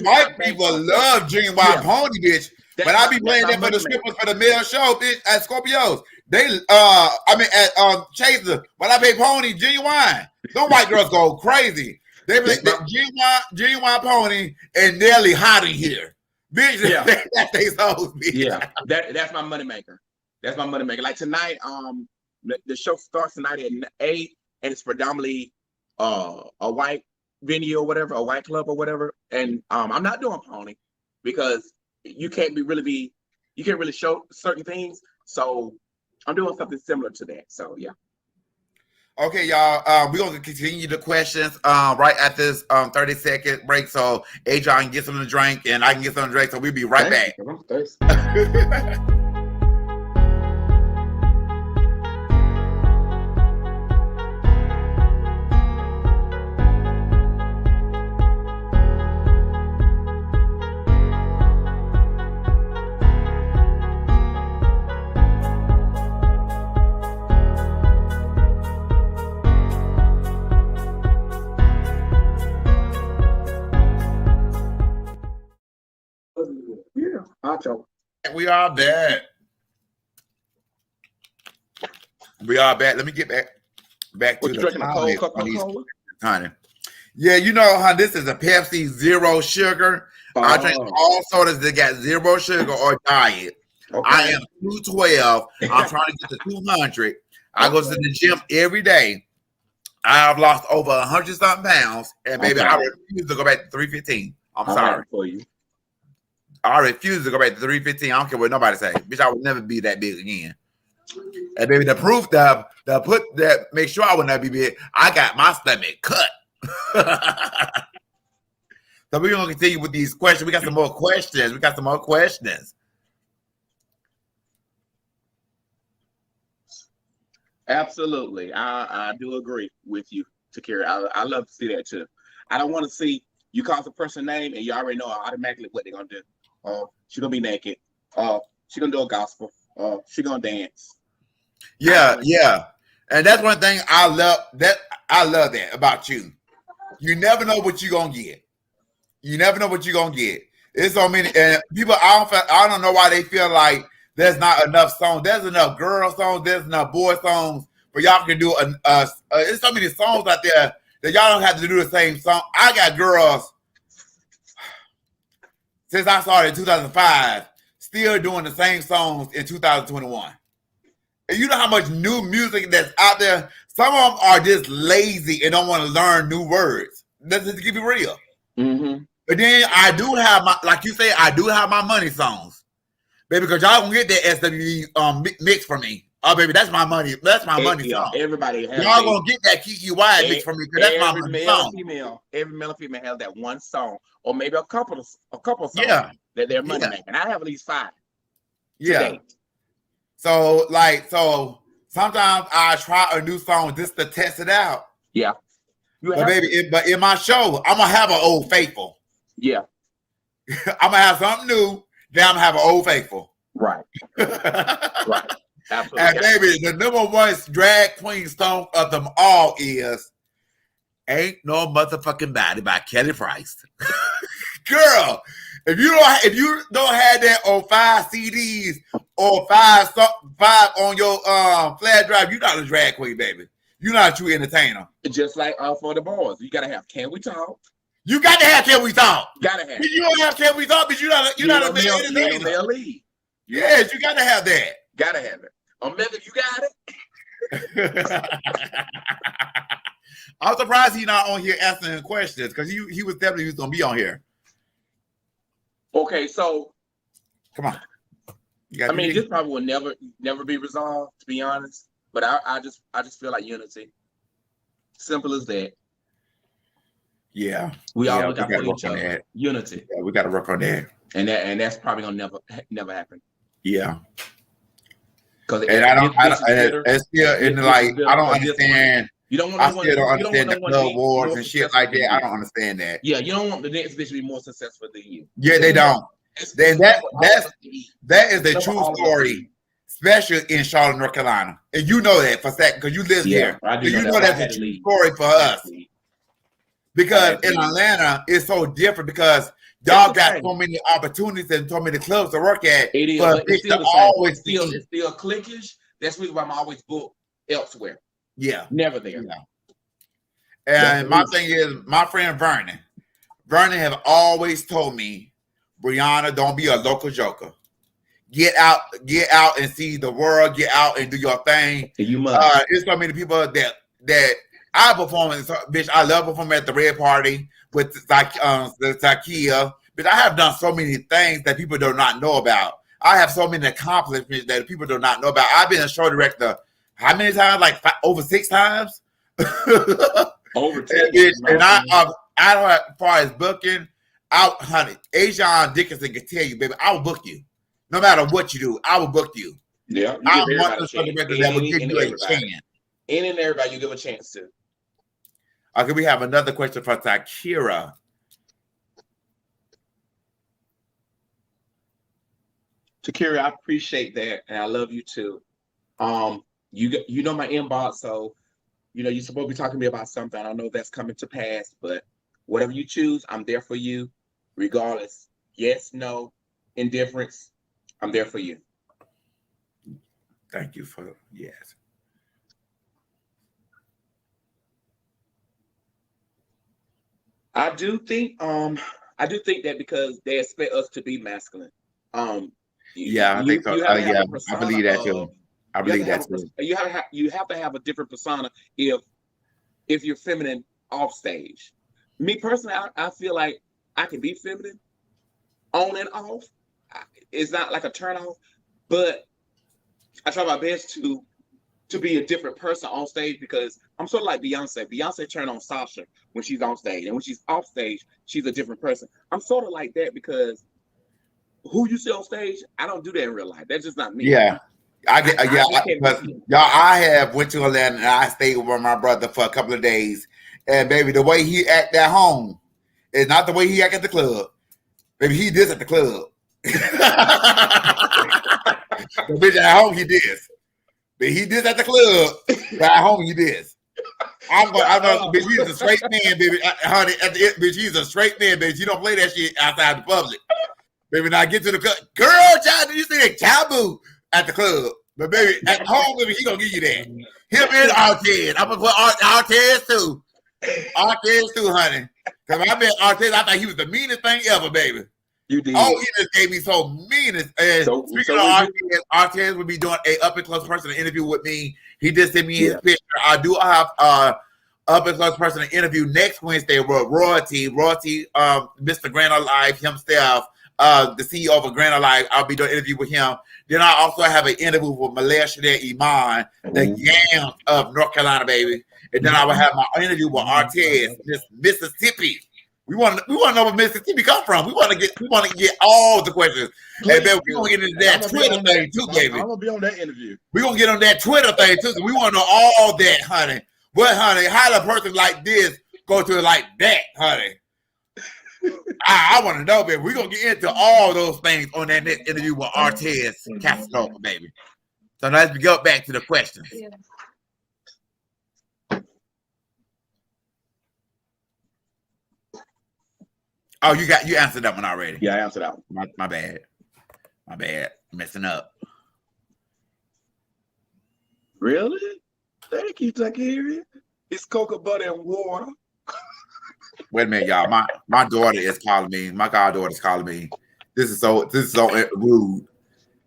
S3: white people love Genuine Pony, bitch. But I be playing that for the strippers for the male show, bitch, at Scorpios. They at Chaser, when I pay Pony, Genuine. Them white girls go crazy. They play Genuine Pony and Nelly Hot in here. Bitch, that's they souls, bitch. Yeah, that's my moneymaker. That's my moneymaker. Like tonight, the show starts tonight at 8, and it's predominantly a white venue or whatever, a white club or whatever. And I'm not doing Pony because you can't really show certain things. So I'm doing something similar to that. So yeah. Okay, y'all. We're gonna continue the questions right at this 30-second break. So Adrian can get something to drink and I can get something to drink. So we'll be right back. I'm thirsty. We are back. Let me get back to the cold Coca-Cola, honey. Yeah, honey, this is a Pepsi Zero Sugar. I drink all sodas that got 0 sugar or diet. Okay. I am 212. I'm trying to get to 200. I go to the gym every day.
S1: I've lost over 100-something pounds, and baby,
S3: Okay.
S1: I refuse to go back to 315. I'm sorry.
S3: For you.
S1: I refuse to go back to 315. I don't care what nobody say. Bitch, I will never be that big again. And baby, the proof that make sure I will never be big, I got my stomach cut. So we're gonna continue with these questions. We got some more questions.
S3: Absolutely. I do agree with you, Takira. I love to see that too. I don't want to see you call the person name and you already know automatically what they're gonna do. She's gonna be naked. She's gonna do a gospel. She's gonna dance.
S1: Yeah. And that's one thing I love that about you. You never know what you're gonna get. It's so many and people. I don't know why they feel like there's not enough songs. There's enough girl songs. There's enough boy songs. But y'all can do there's so many songs out there that y'all don't have to do the same song. I got girls since I started in 2005, still doing the same songs in 2021. And you know how much new music that's out there. Some of them are just lazy and don't want to learn new words. That's just to keep it real.
S3: Mm-hmm.
S1: But then I do have like you say, I do have my money songs, baby, because y'all gonna get that SWV mix from me. Oh, baby, that's my money. That's my money song.
S3: Everybody has
S1: y'all gonna get that Kiki Wyatt mix from me because that's my money song.
S3: Every male and female has that one song, or maybe a couple songs that they're money making. I have at least 5.
S1: Yeah. So sometimes I try a new song just to test it out.
S3: Yeah.
S1: But in my show, I'm gonna have an Old Faithful.
S3: Yeah.
S1: I'm gonna have something new. Then I'm gonna have an Old Faithful.
S3: Right. Right. Absolutely.
S1: And baby, the number one drag queen song of them all is "Ain't No Motherfucking Body" by Kelly Price. Girl, if you don't have that on 5 CDs or 5 on your flash drive, you're not a drag queen, baby. You're not a true entertainer.
S3: Just like for the boys, you gotta have "Can We Talk."
S1: You got to have "Can We Talk."
S3: Gotta have.
S1: If you don't have "Can We Talk," but you're not a male entertainer. Yes, you got to have that.
S3: Gotta have it. Method, you got it.
S1: I'm surprised he's not on here answering questions because he was definitely going to be on here.
S3: Okay, so
S1: come on.
S3: This probably will never be resolved, to be honest. But I just feel like unity. Simple as that.
S1: Yeah,
S3: we all got to each other. Unity.
S1: Yeah, we got to work on that.
S3: And that's probably gonna never happen.
S1: Yeah.
S3: Because
S1: I don't understand.
S3: You don't want.
S1: I still don't understand the club wars and shit like that. I don't understand that.
S3: Yeah, you don't want the next bitch to be more successful than you.
S1: Yeah, they don't. Then that is the true story, especially in Charlotte, North Carolina, and you know that for a second because you live here. You know that's a true story for us. Because in Atlanta, it's so different because y'all got so many opportunities and so many clubs to work at.
S3: It is, but it's still cliquish. That's the reason why I'm always booked elsewhere.
S1: Yeah.
S3: Never there.
S1: Yeah. And my thing is, my friend Vernon have always told me, Brianna, don't be a local joker. Get out and see the world. Get out and do your thing.
S3: You must.
S1: There's so many people that I perform, bitch. I love performing at the Red Party with the Zakia. But I have done so many things that people do not know about. I have so many accomplishments that people do not know about. I've been a show director how many times? Like over 6 times.
S3: Over 10.
S1: And I don't as far as booking, honey, Jiyan Dickerson can tell you, baby, I will book you. No matter what you do, I will book you.
S3: Yeah.
S1: I'm one of the show directors that will give you a chance.
S3: Any and everybody you give a chance to.
S1: Okay, we have another question for Takira.
S3: Takira, I appreciate that, and I love you too. You know my inbox, so you're supposed to be talking to me about something. I don't know if that's coming to pass, but whatever you choose, I'm there for you, regardless. Yes, no, indifference, I'm there for you.
S1: Thank you for yes.
S3: I do think that because they expect us to be masculine.
S1: Yeah, I think so. Yeah, I believe that too. I believe that too.
S3: You have to have a different persona if if you're feminine off stage. Me personally, I feel like I can be feminine on and off. It's not like a turn off, but I try my best to be a different person on stage because I'm sort of like Beyonce. Beyonce turned on Sasha when she's on stage, and when she's off stage, she's a different person. I'm sort of like that because who you see on stage, I don't do that in real life. That's just not me.
S1: Yeah. I have went to Atlanta and I stayed with my brother for a couple of days. And baby, the way he act at home is not the way he act at the club. Baby, he did at the club. The bitch at home he did. But he did at the club. But at home he did. I'm bitch, he's a straight man, baby. Honey, bitch, he's a straight man, bitch. You don't play that shit outside the public. Baby, now I get to the club. Girl, child, did you see that taboo at the club? But baby, at home, baby, he gonna give you that. Him and Artez. I'm gonna put Artez too. Artez too, honey. Cause I met Artez, I thought he was the meanest thing ever, baby.
S3: You did.
S1: Oh, he just gave me so meanest. And speaking of Artez would be doing a up and close person interview with me. He just sent me his picture. I do have up and close person interview next Wednesday with Royalty, Mr. Grand Alive himself. The CEO of Grand Alive, I'll be doing an interview with him. Then I also have an interview with Malaysia Iman, the Yams of North Carolina, baby. And then I will have my interview with Artez, Mississippi. We want to know where Mississippi come from. We want to get all the questions. Please, and then we're gonna get into that Twitter thing too, baby.
S3: I'm gonna be on that interview.
S1: We're gonna get on that Twitter thing too. So we want to know all that, honey. What, honey? How a person like this go to it like that, honey? I want to know, baby. We're going to get into all those things on that next interview with Artez Casanova, baby. So now let's go back to the questions. Yeah. Oh, you answered that one already.
S3: Yeah, I answered that one.
S1: My bad. Messing up.
S3: Really? Thank you, Takiri. It's cocoa butter and water.
S1: Wait a minute, y'all. My daughter is calling me. My goddaughter is calling me. This is so rude.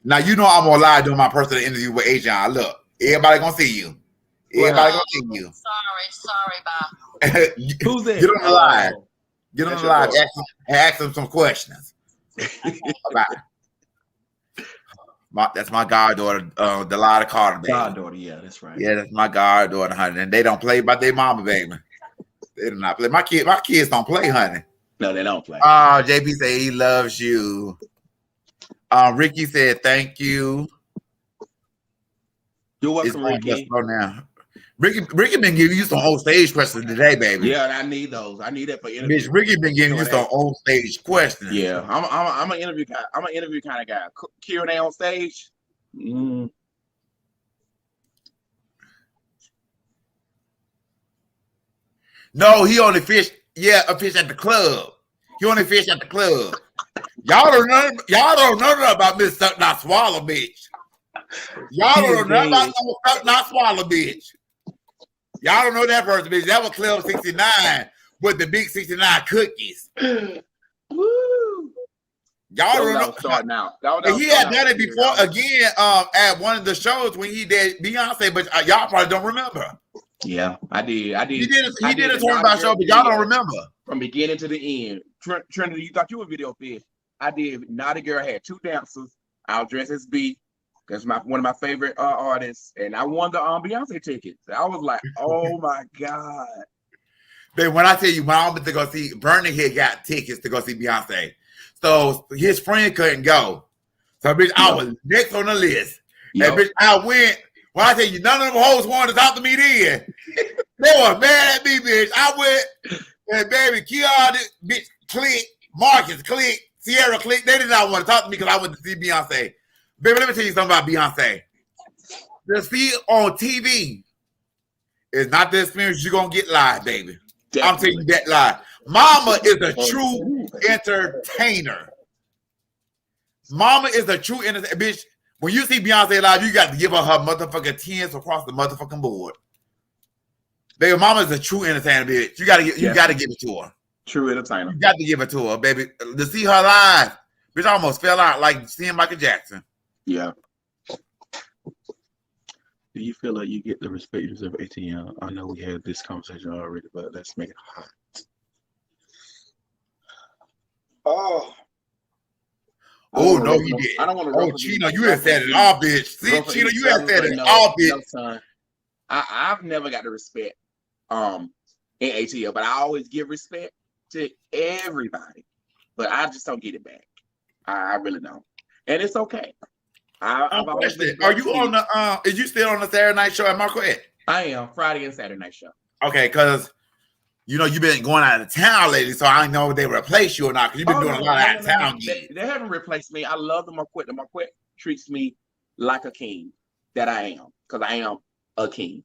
S1: Now you know I'm gonna lie doing my personal interview with Adrian. Look, everybody gonna see you. Everybody gonna see you.
S2: Sorry, Bob.
S3: Who's there?
S1: Get on the live. Get on the live. Ask them some questions. That's my goddaughter, Delilah Carter. Baby.
S3: Goddaughter, yeah, that's right.
S1: Yeah, that's my goddaughter, honey. And they don't play by their mama, baby. They do not play. My kids don't play, honey.
S3: No, they don't play.
S1: JP said he loves you. Ricky said thank you.
S3: You're welcome, Ricky.
S1: Now. Ricky been giving you some old stage questions today, baby.
S3: Yeah, I need those. I need that for interviews.
S1: Bitch, Ricky been giving you some old stage questions.
S3: Yeah, I'm an interview guy. I'm an interview kind of guy. Q&A on stage.
S1: No, he only fished. Yeah, a fish at the club. He only fished at the club. Y'all don't know nothing about Miss Suck Not Swallow, bitch. Y'all don't know nothing about no Suck Not Swallow, bitch. Y'all don't know that person, bitch. That was Club 69 with the big 69 cookies.
S3: Woo!
S1: Y'all don't know.
S3: Start now.
S1: He had done it before again at one of the shows when he did Beyonce, but y'all probably don't remember.
S3: Yeah, I did. He did
S1: a turnabout show, but y'all don't remember.
S3: From beginning to the end. Trinity, you thought you were video fish. I did. Naughty Girl had 2 dancers. I was dressed as B. That's one of my favorite artists. And I won the Beyonce tickets. I was like, oh my God.
S1: Then when I tell you, when I went to go see, Bernie here got tickets to go see Beyonce. So his friend couldn't go. So bitch, I was next on the list. And bitch, I went. When I tell you, none of them hoes wanted to talk to me then. They were mad at me, bitch. I went, and baby, Kiara, bitch, click, Marcus, click, Sierra, click. They did not want to talk to me because I went to see Beyonce. Baby, let me tell you something about Beyonce. The see on TV is not the experience you're going to get live, baby. Definitely. I'm telling you that live. Mama is a true entertainer. Mama is a true entertainer. Bitch, when you see Beyonce live, you got to give her motherfucking tens across the motherfucking board. Baby, Mama is a true entertainer, bitch. You gotta give it to her.
S3: True entertainer.
S1: You got to give it to her, baby. To see her live, bitch, I almost fell out like seeing Michael Jackson.
S3: Yeah. Do you feel like you get the respect you deserve at 18? I know we had this conversation already, but let's make it hot. Oh.
S1: Oh no, he did.
S3: I don't want to.
S1: Oh, Chino, you had said it all, bitch. See, Chino, you had said it all, bitch.
S3: No, son. I've never got the respect in ATL, but I always give respect to everybody. But I just don't get it back. I really don't, and it's okay. I've always been.
S1: Are you on the? Is you still on the Saturday night show at Marquette?
S3: I am Friday and Saturday night show.
S1: Okay, because you know you've been going out of town lately, so I don't know if they replace you or not. Because you've been doing a lot of out of town gigs.
S3: They haven't replaced me. I love the Marquette. The Marquette treats me like a king that I am, because I am a king.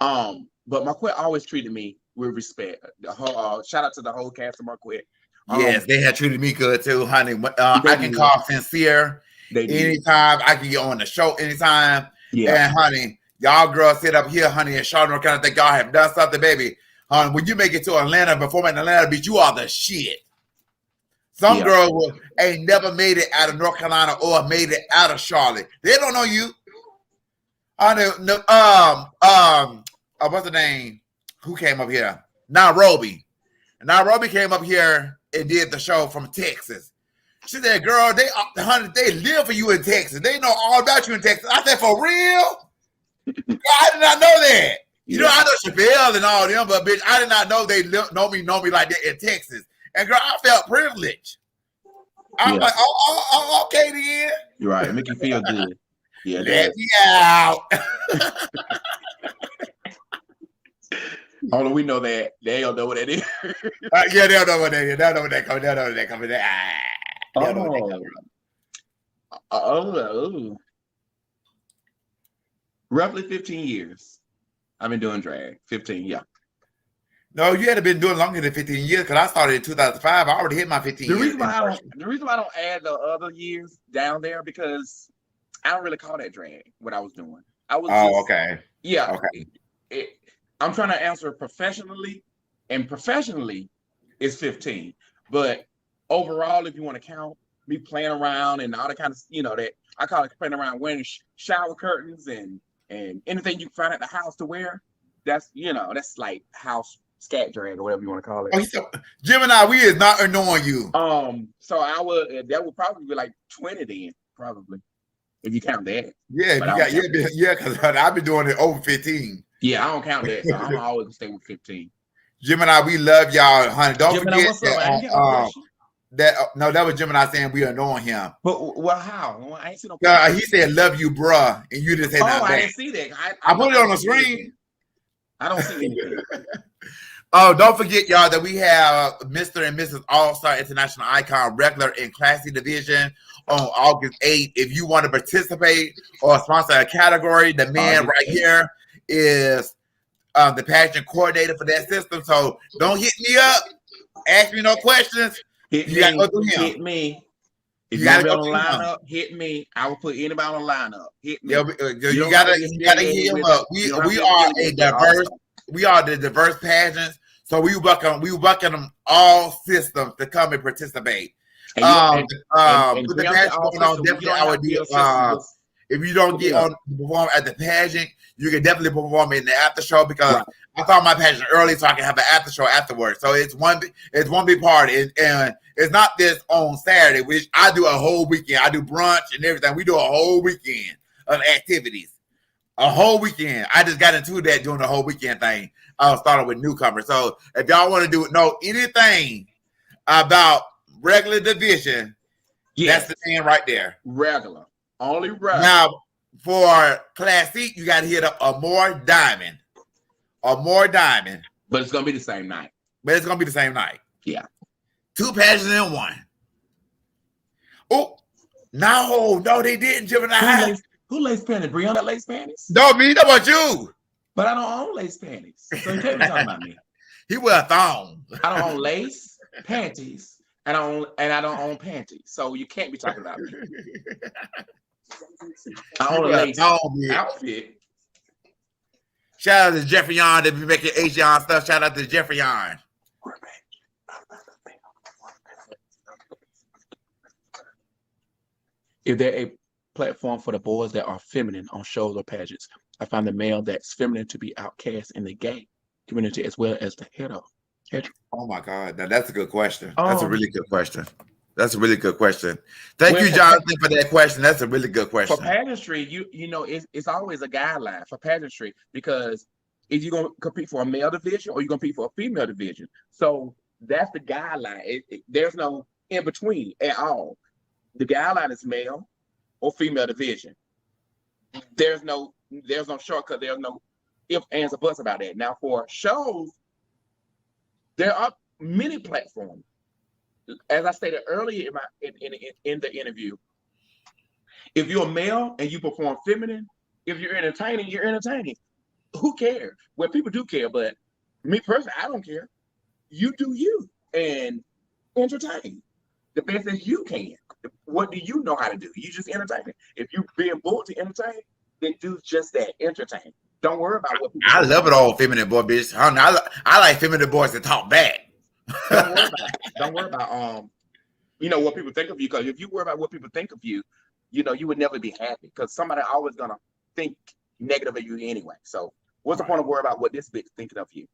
S3: But Marquette always treated me with respect. Shout out to the whole cast of Marquette.
S1: Yes, they had treated me good too, honey. I can call sincere anytime. I can get on the show anytime. Yeah. And honey, y'all girls sit up here, honey, and Charlotte kind of think y'all have done something, baby. Honey, when you make it to Atlanta, perform in Atlanta, bitch, you are the shit. Some girls ain't never made it out of North Carolina or made it out of Charlotte. They don't know you. What's the name? Who came up here? Nairobi. Nairobi came up here and did the show from Texas. She said, girl, they live for you in Texas. They know all about you in Texas. I said, for real? Girl, I did not know that. You know, I know Chappelle and all them, but bitch, I did not know they know me like that in Texas. And girl, I felt privileged. I was like, oh, okay then.
S3: You're right. It make you feel good. Yeah,
S1: let me out.
S3: Although we know that they don't know what that is.
S1: Yeah, they don't know what that is. They don't know what that coming. They don't know what that coming.
S3: Roughly 15 years. I've been doing drag. 15, yeah.
S1: No, you had been doing longer than 15 years because I started in 2005. I already hit my 15 years.
S3: The reason why I don't add the other years down there because I don't really call that drag what I was doing.
S1: Okay.
S3: Yeah.
S1: Okay.
S3: I'm trying to answer professionally, and professionally is 15. But overall, if you want to count me playing around and all the kind of, that I call it playing around, wearing shower curtains and anything you can find at the house to wear, that's like house scat drag or whatever you want to call it.
S1: Oh, so Gemini, we is not annoying you.
S3: So that would probably be like 20 then, probably, if you count that.
S1: Yeah, because I've been doing it over 15.
S3: Yeah, I don't count that. So I'm always gonna stay with 15.
S1: Gemini, we love y'all, honey. Don't
S3: Gemini,
S1: forget that was Gemini saying we annoying him.
S3: But well, how? I ain't see no.
S1: He said love you, bruh, and you just said nothing.
S3: I didn't see that.
S1: I put it on the screen.
S3: I don't see anything.
S1: Oh, don't forget, y'all, that we have Mr. and Mrs. All-Star International Icon regular and classy division on August 8th. If you want to participate or sponsor a category, the man right here is the pageant coordinator for that system. So don't hit me up. Ask me no questions.
S3: Hit me. If you gotta be on the lineup, hit me. I will put anybody on the lineup. Hit me.
S1: You gotta hit him up. We are the diverse pageants. So we welcome them all systems to come and participate. With the pageant going on, definitely I would do. If you don't get on to perform at the pageant, you can definitely perform in the after show because I thought my pageant early so I can have an after show afterwards. So it's one big party, and it's not this on Saturday, which I do a whole weekend. I do brunch and everything. We do a whole weekend of activities. A whole weekend. I just got into that doing the whole weekend thing. I was starting with newcomers. So if y'all want to know anything about regular division, that's the thing right there.
S3: Regular. Only regular.
S1: Now, for Class C, you got to hit up a more diamond.
S3: But it's going to be the same night. Yeah. 2
S1: pageants in one. Oh, no, they didn't, Gemini.
S3: Who lace panties? Brianna lace panties?
S1: No, me. How about you?
S3: But I don't own lace panties. So you can't be talking about me.
S1: He wear a thong.
S3: I don't own lace panties, and I don't own panties. So you can't be talking about me. I own a lace outfit.
S1: Shout out to Jeffrey Yon that be making Asian stuff. Shout out to Jeffrey Yon.
S3: If they're a platform for the boys that are feminine on shows or pageants, I find the male that's feminine to be outcast in the gay community as well as the hetero.
S1: Oh my God, now that's a good question. That's a really good question. Thank
S3: Well,
S1: you, Jonathan, for that question. That's a really good question.
S3: For pageantry, you know, it's always a guideline for pageantry because if you're gonna compete for a male division or you're gonna compete for a female division, so that's the guideline. There's no in between at all. The guideline is male or female division. There's no shortcut. There's no ifs, ands, or buts about that. Now, for shows, there are many platforms. As I stated earlier in the interview, if you're a male and you perform feminine, if you're entertaining, you're entertaining. Who cares? Well, people do care, but me personally, I don't care. You do you and entertain the best as you can. What do you know how to do? You just entertain. If you're being bored to entertain, then do just that, entertain. Don't worry about what people
S1: I love it all feminine boy, bitch. I like feminine boys that talk back.
S3: Don't worry about you know, what people think of you, because if you worry about what people think of you, you know, you would never be happy because somebody always gonna think negative of you anyway. So what's the point of worrying about what this bitch thinking of you?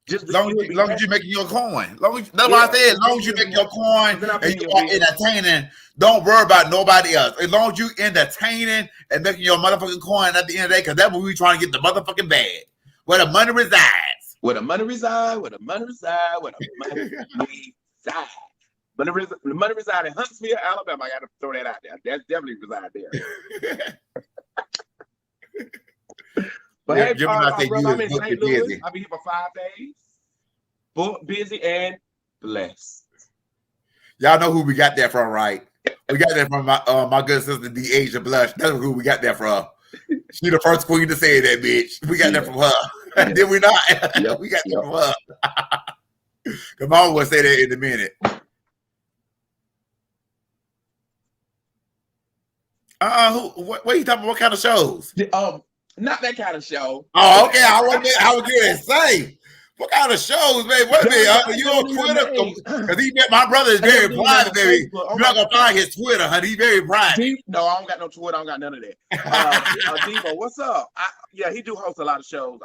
S3: Just
S1: long as you're making your coin. That's what I said. As long as you make your coin and you are entertaining, don't worry about nobody else. As long as you entertaining and making your motherfucking coin at the end of the day, because that's what we trying to get the motherfucking bag. Where the money resides.
S3: Where the money reside, where the money reside, where the money reside. The money reside in Huntsville, Alabama. I got to throw that out there. That's definitely reside there. But hey, I'm in St. Louis. I'll be here for 5 days. Booked, busy, and blessed.
S1: Y'all know who we got that from, right? We got that from my good sister, the Asia Blush. That's who we got that from. She the first queen to say that, bitch. We got that from her. Did we not? Yep. We got that from her. Come on, we'll say that in a minute. What are you talking about? What kind of shows?
S3: Not that kind of show.
S1: Oh, okay. I was going to say, what kind of shows, baby? What a minute, you on Twitter? Because my brother is very private, baby. You're not gonna find his Twitter, honey. He's very private.
S3: No, I don't got no Twitter. I don't got none of that. Devo, what's up? Yeah, he do host a lot of shows.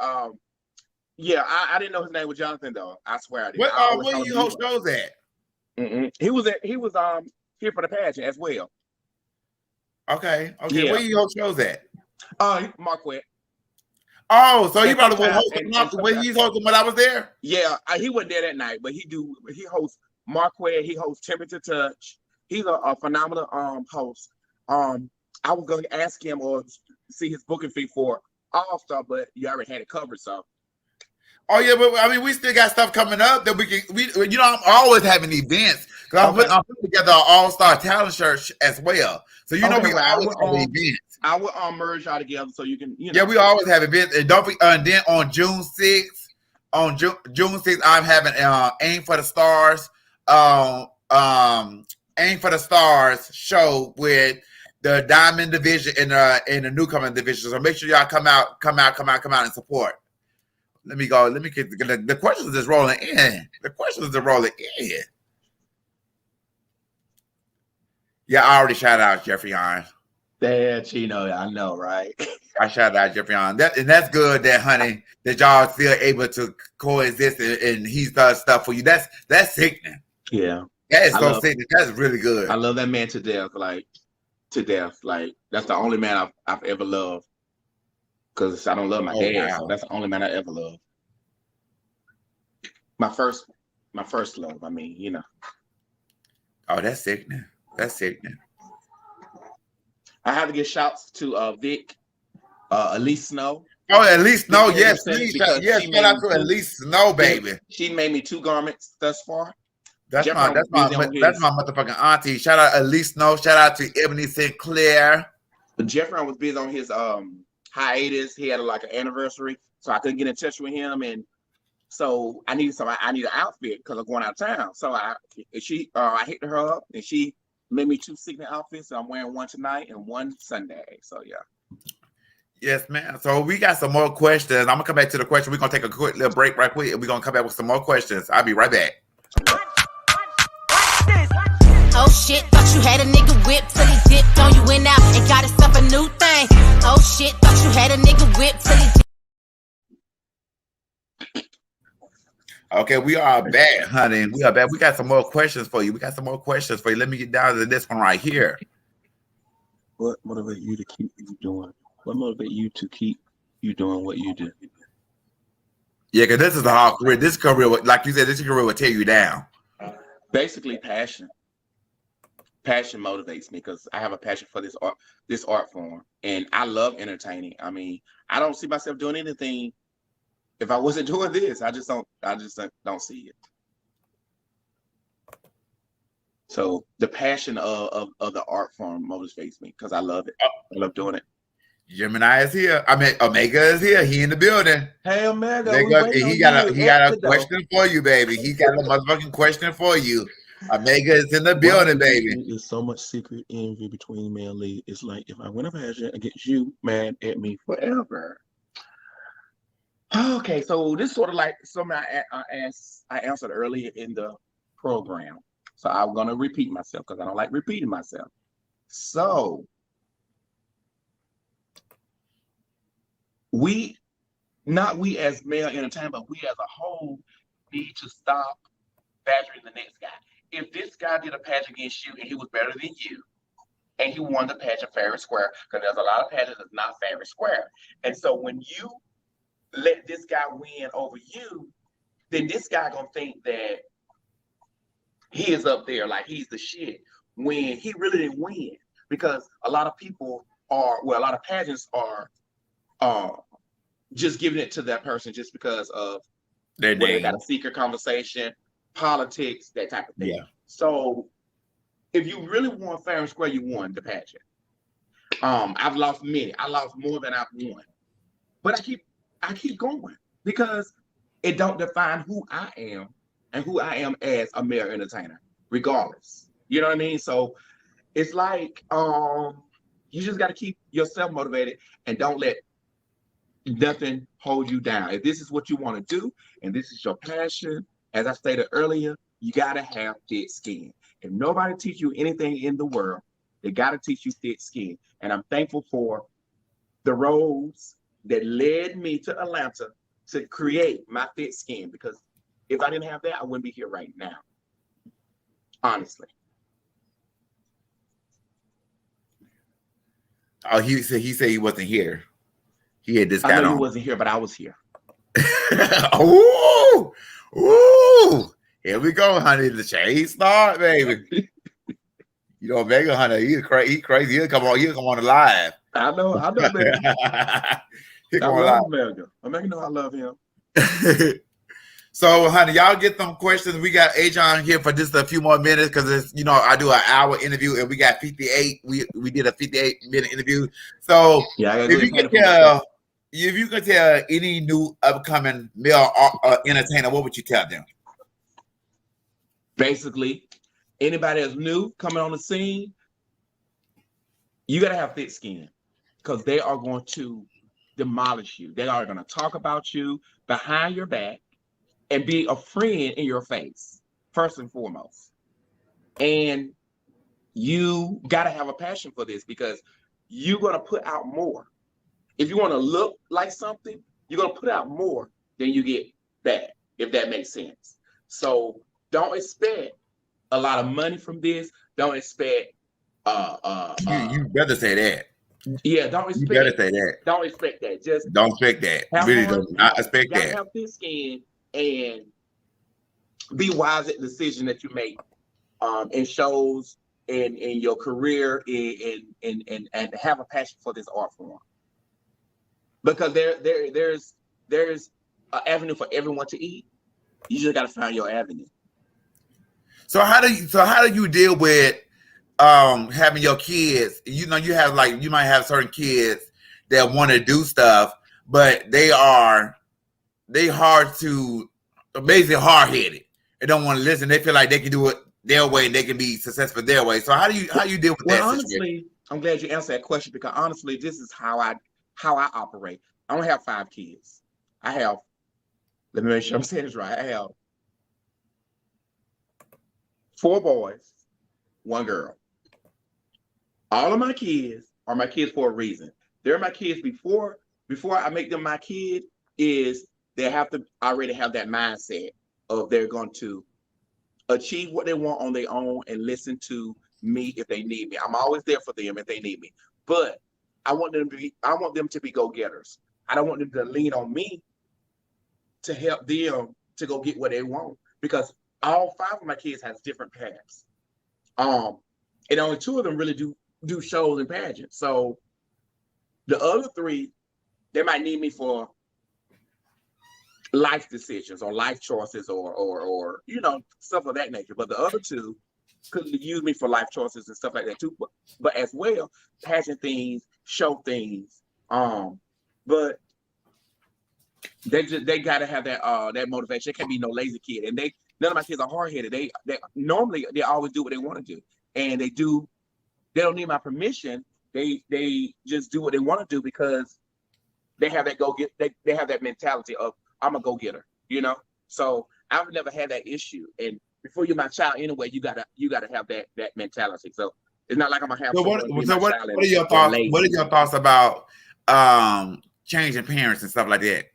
S3: Yeah, I didn't know his name was Jonathan though. I swear I didn't.
S1: Where do you host shows at?
S3: He was here for the pageant as well.
S1: Okay. Yeah. Where you host shows at?
S3: Marquette.
S1: Oh, so he probably was hosting when he's hosting when I was there?
S3: Yeah, he wasn't there that night, but he hosts Marquette, he hosts Temperature Touch. He's a phenomenal host. I was gonna ask him or see his booking fee for All-Star, but you already had it covered, so.
S1: Oh yeah, but I mean, we still got stuff coming up that I'm always having events because I'm putting together an All-Star talent search as well. So we always have events.
S3: I will merge y'all together so you can.
S1: Yeah, we always have events, and then on June 6th, I'm having Aim for the Stars, Aim for the Stars show with the Diamond Division and the Newcomer Division. So make sure y'all come out and support. Let me go. Let me get the questions is rolling in. Yeah, I already shouted out Jeffrey Irons.
S3: There, Chino, I know, right?
S1: I shouted out Jeffrey Irons. And that's good, that honey, that y'all still able to coexist and he does stuff for you. That's sickening.
S3: Yeah,
S1: that is so sickening. That's really good.
S3: I love that man to death. Like that's the only man I've ever loved. Because I don't love my dad, wow. So that's the only man I ever loved. My first love. I mean, you know.
S1: Oh, that's sickening. That's sickening.
S3: I have to give shouts to Vic, Elise Snow.
S1: Oh, Elise Snow, yes, please. Yes, shout out to Elise Snow, baby.
S3: She made me 2 garments thus far.
S1: That's my motherfucking auntie. Shout out Elise Snow. Shout out to Ebony Sinclair.
S3: But Jeffrey was busy on his hiatus. He had an anniversary, so I couldn't get in touch with him, and so I need an outfit because I'm going out of town. So I hit her up, and she made me 2 signature outfits. So I'm wearing one tonight and one Sunday. So yeah.
S1: Yes, man. So we got some more questions. I'm gonna come back to the question. We're gonna take a quick little break right quick, and we're gonna come back with some more questions. I'll be right back.
S4: Oh shit, thought you had a nigga whip till he dipped on you, went out and got himself a new thing. Oh shit. shit. Thought you had a nigga whipped till he.
S1: Okay, we are back, honey. We are back. We got some more questions for you. Let me get down to this one right here.
S3: What motivates you to keep you doing? What motivates you to keep you doing what you do?
S1: Yeah, because this is a hard career. This career, like you said, this career will tear you down.
S3: Basically, passion. Passion motivates me because I have a passion for this art form, and I love entertaining. I mean, I don't see myself doing anything if I wasn't doing this. I just don't see it. So the passion of the art form motivates me because I love it. I love doing it.
S1: Gemini is here. I mean, Omega is here. He in the building.
S3: Hey, Omega,
S1: he got a question for you, baby. He got a motherfucking question for you. Omega is in the building, baby.
S3: There's so much secret envy between me and Lee. It's like if I win a pageant against you, mad at me forever. Okay, so this is sort of like something I answered earlier in the program. So I'm gonna repeat myself because I don't like repeating myself. So not we as male entertainment, but we as a whole need to stop badgering the next guy. If this guy did a pageant against you and he was better than you, and he won the pageant fair and square, because there's a lot of pageants that's not fair and square. And so when you let this guy win over you, then this guy gonna think that he is up there like he's the shit when he really didn't win. Because a lot of pageants are just giving it to that person just because of
S1: Their
S3: whether they
S1: name.
S3: got a secret conversation, politics, that type of thing.
S1: Yeah.
S3: So if you really won fair and square, you won the pageant. I've lost many. I lost more than I've won. But I keep going because it don't define who I am and who I am as a male entertainer, regardless. You know what I mean? So it's like you just got to keep yourself motivated and don't let nothing hold you down. If this is what you want to do and this is your passion, as I stated earlier, you got to have thick skin. If nobody teach you anything in the world, they got to teach you thick skin. And I'm thankful for the roads that led me to Atlanta to create my thick skin, because if I didn't have that, I wouldn't be here right now. Honestly.
S1: Oh, he said he wasn't here. He had this guy
S3: I know
S1: on.
S3: you wasn't here, but I was here.
S1: Ooh, here we go, honey. The chase start, baby. You know, Omega, honey, he crazy. He'll come on live.
S3: I know, baby.
S1: He'll
S3: I
S1: come on
S3: love
S1: live.
S3: Omega. Omega know I love him.
S1: So, honey, y'all get some questions. We got Adrian here for just a few more minutes because it's, I do an hour interview and we got 58. We did a 58-minute interview. So, if you could tell any new upcoming male entertainer, what would you tell them?
S3: Basically, anybody that's new coming on the scene, you got to have thick skin because they are going to demolish you. They are going to talk about you behind your back and be a friend in your face, first and foremost. And you got to have a passion for this because you're going to put out more. If you want to look like something, you're going to put out more than you get back, if that makes sense. So don't expect a lot of money from this. Don't expect
S1: you better say that.
S3: Yeah, don't expect.
S1: You better say that.
S3: Don't expect that. Just
S1: don't expect that. Really do not expect that.
S3: Have thick skin and be wise at the decision that you make in shows, in your career, and have a passion for this art form. Because there's an avenue for everyone to eat. You just got to find your avenue.
S1: So how do you deal with having your kids? You might have certain kids that want to do stuff, but they basically hard-headed. They don't want to listen. They feel like they can do it their way and they can be successful their way. So how do you deal with that
S3: honestly,
S1: situation?
S3: I'm glad you answered that question because honestly, this is how I operate. I don't have 5 kids. Let me make sure I'm saying this right. I have 4 boys, 1 girl. All of my kids are my kids for a reason. they're my kids before I make them my kid, is they have to already have that mindset of they're going to achieve what they want on their own and listen to me if they need me. I'm always there for them if they need me. But I want them to be go-getters. I don't want them to lean on me to help them to go get what they want, because all 5 of my kids has different paths. And only 2 of them really do shows and pageants. So the other 3, they might need me for life decisions or life choices or stuff of that nature. But the other 2 could use me for life choices and stuff like that too. But as well, pageant things, show things. But they gotta have that motivation. It can't be no lazy kid. And none of my kids are hard-headed. They normally always do what they want to do. And they don't need my permission. They just do what they want to do because they have that they have that mentality of I'm a go-getter, So I've never had that issue. And before you're my child anyway, you gotta have that mentality. So it's not like I'm gonna have.
S1: So what are your thoughts? What are your thoughts about changing parents and stuff like that?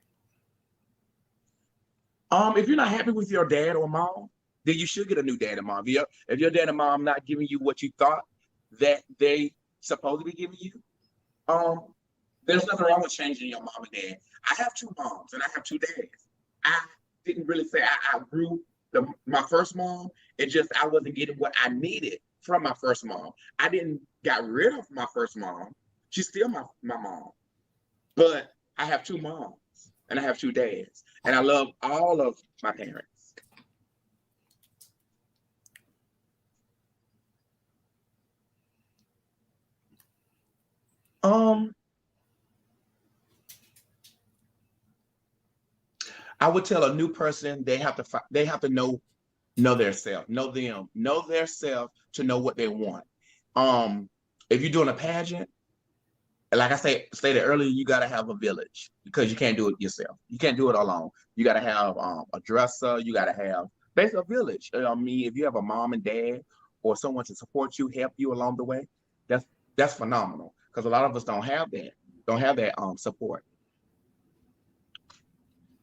S3: If you're not happy with your dad or mom, then you should get a new dad and mom. If your dad and mom not giving you what you thought that they supposed to be giving you, there's nothing wrong with changing your mom and dad. I have 2 moms and I have 2 dads. I didn't really say I outgrew my first mom. It's just I wasn't getting what I needed from my first mom. I didn't got rid of my first mom. She's still my mom. But I have 2 moms and I have 2 dads. And I love all of my parents. I would tell a new person they have to know their self, know their self to know what they want. If you're doing a pageant, like I stated earlier, you got to have a village because you can't do it yourself. You can't do it alone. You got to have a dresser. You got to have basically a village. If you have a mom and dad or someone to support you, help you along the way, that's phenomenal. Because a lot of us don't have that support.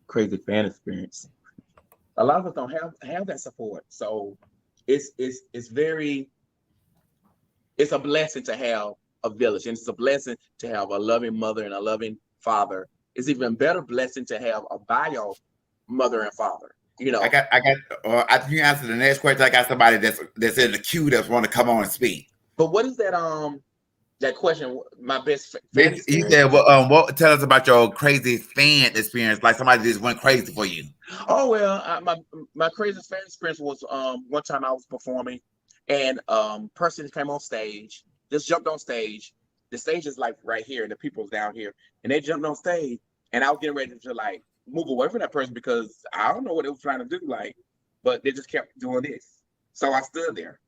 S3: Crazy fan experience. A lot of us don't have that support. So it's a blessing to have a village, and it's a blessing to have a loving mother and a loving father. It's even better blessing to have a bio mother and father.
S1: I think you answered the next question. I got somebody that's in the queue that's want to come on and speak.
S3: But what is that question? My best
S1: fan he said, "Well, tell us about your crazy fan experience, like somebody just went crazy for you."
S3: Oh well, my craziest fan experience was one time I was performing, and person came on stage, just jumped on stage. The stage is like right here, and the people's down here, and they jumped on stage, and I was getting ready to like move away from that person because I don't know what they were trying to do, but they just kept doing this, so I stood there.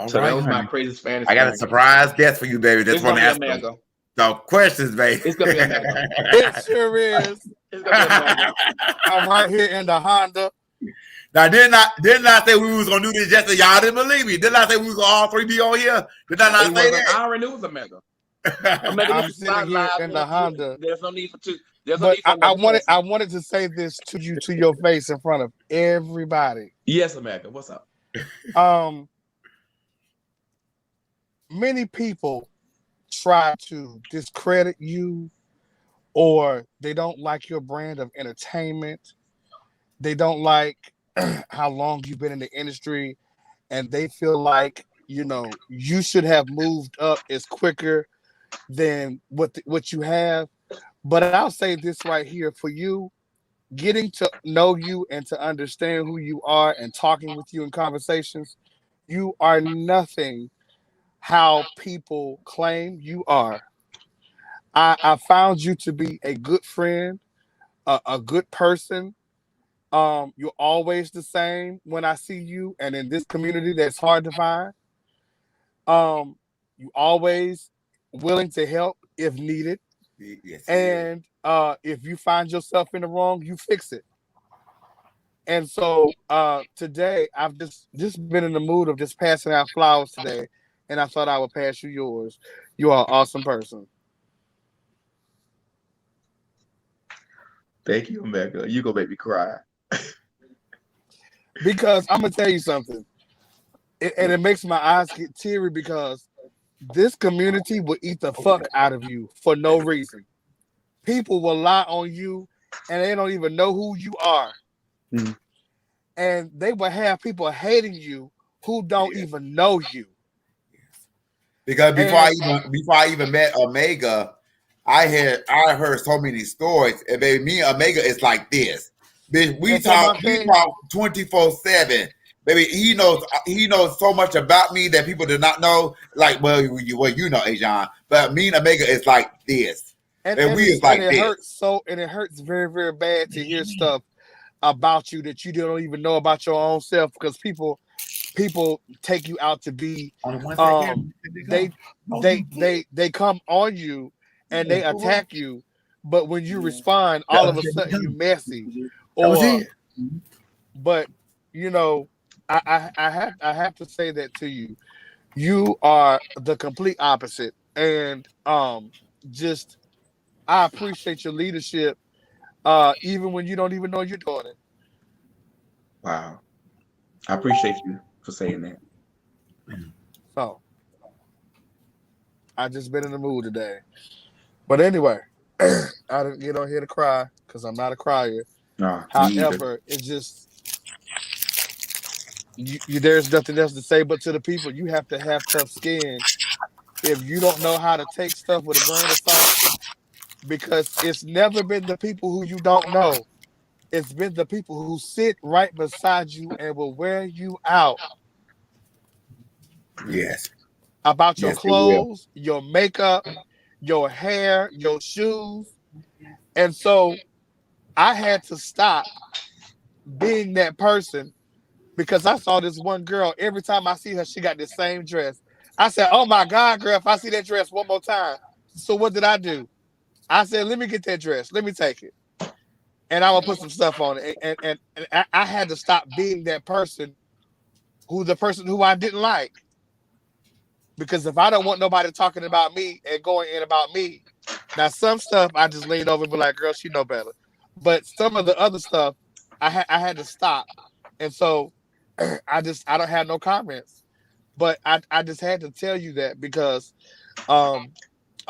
S1: So
S3: that was my craziest fan experience.
S1: I got a surprise guest for you, baby. That's one ask no questions, baby.
S3: It's gonna be a mega.
S5: It sure is.
S3: It's gonna be a mega.
S5: I'm right here in the Honda.
S1: Now, didn't I say we was gonna do this just so y'all didn't believe me? Didn't I say we was gonna all 3 be on here? Did I not say that?
S3: I already knew it was a mega.
S5: I'm sitting here in the Honda.
S3: There's no need for 2.
S5: I wanted to say this to you to your face in front of everybody.
S3: Yes, America. What's up?
S5: Many people try to discredit you, or they don't like your brand of entertainment. They don't like how long you've been in the industry, and they feel like, you should have moved up as quicker than what you have. But I'll say this right here for you, getting to know you and to understand who you are and talking with you in conversations, you are nothing how people claim you are. I found you to be a good friend, a good person. You're always the same when I see you, and in this community that's hard to find. You always willing to help if needed.
S1: Yes,
S5: and if you find yourself in the wrong, you fix it. And so today I've just been in the mood of just passing out flowers today and I thought I would pass you yours. You are an awesome person.
S3: Thank you, Omega. You gonna make me cry.
S5: Because I'm gonna tell you something, and it makes my eyes get teary because this community will eat the fuck out of you for no reason. People will lie on you, and they don't even know who you are, and they will have people hating you who don't even know you.
S1: Because before I even met Omega, I heard so many stories, and baby, me and Omega is like this. Bitch, we talk 24/7. Baby, he knows so much about me that people do not know. Like, well, you know, Ajan, but me and Omega is like this, and we is like this.
S5: It hurts very, very bad to hear stuff about you that you don't even know about your own self, because people take you out to be they come on you and they attack you, but when you respond, all of a sudden you messy. But you know, I have to say that to you. You are the complete opposite, and just I appreciate your leadership, even when you don't even know you're doing it.
S3: Wow, I appreciate you for saying that.
S5: So I just been in the mood today. But anyway, I didn't get on here to cry because I'm not a crier.
S3: No,
S5: however, it just there's nothing else to say but to the people, you have to have tough skin if you don't know how to take stuff with a grain of salt, because it's never been the people who you don't know. It's been the people who sit right beside you and will wear you out.
S1: Yes.
S5: About your clothes, your makeup, your hair, your shoes. And so I had to stop being that person, because I saw this one girl, every time I see her, she got the same dress. I said, oh my God, girl, if I see that dress one more time. So what did I do? I said, let me get that dress. Let me take it. And I will put some stuff on it. And I had to stop being that person who I didn't like. Because if I don't want nobody talking about me and going in about me, now some stuff I just leaned over and be like, girl, she know better. But some of the other stuff I had to stop. And so I don't have no comments. But I just had to tell you that because a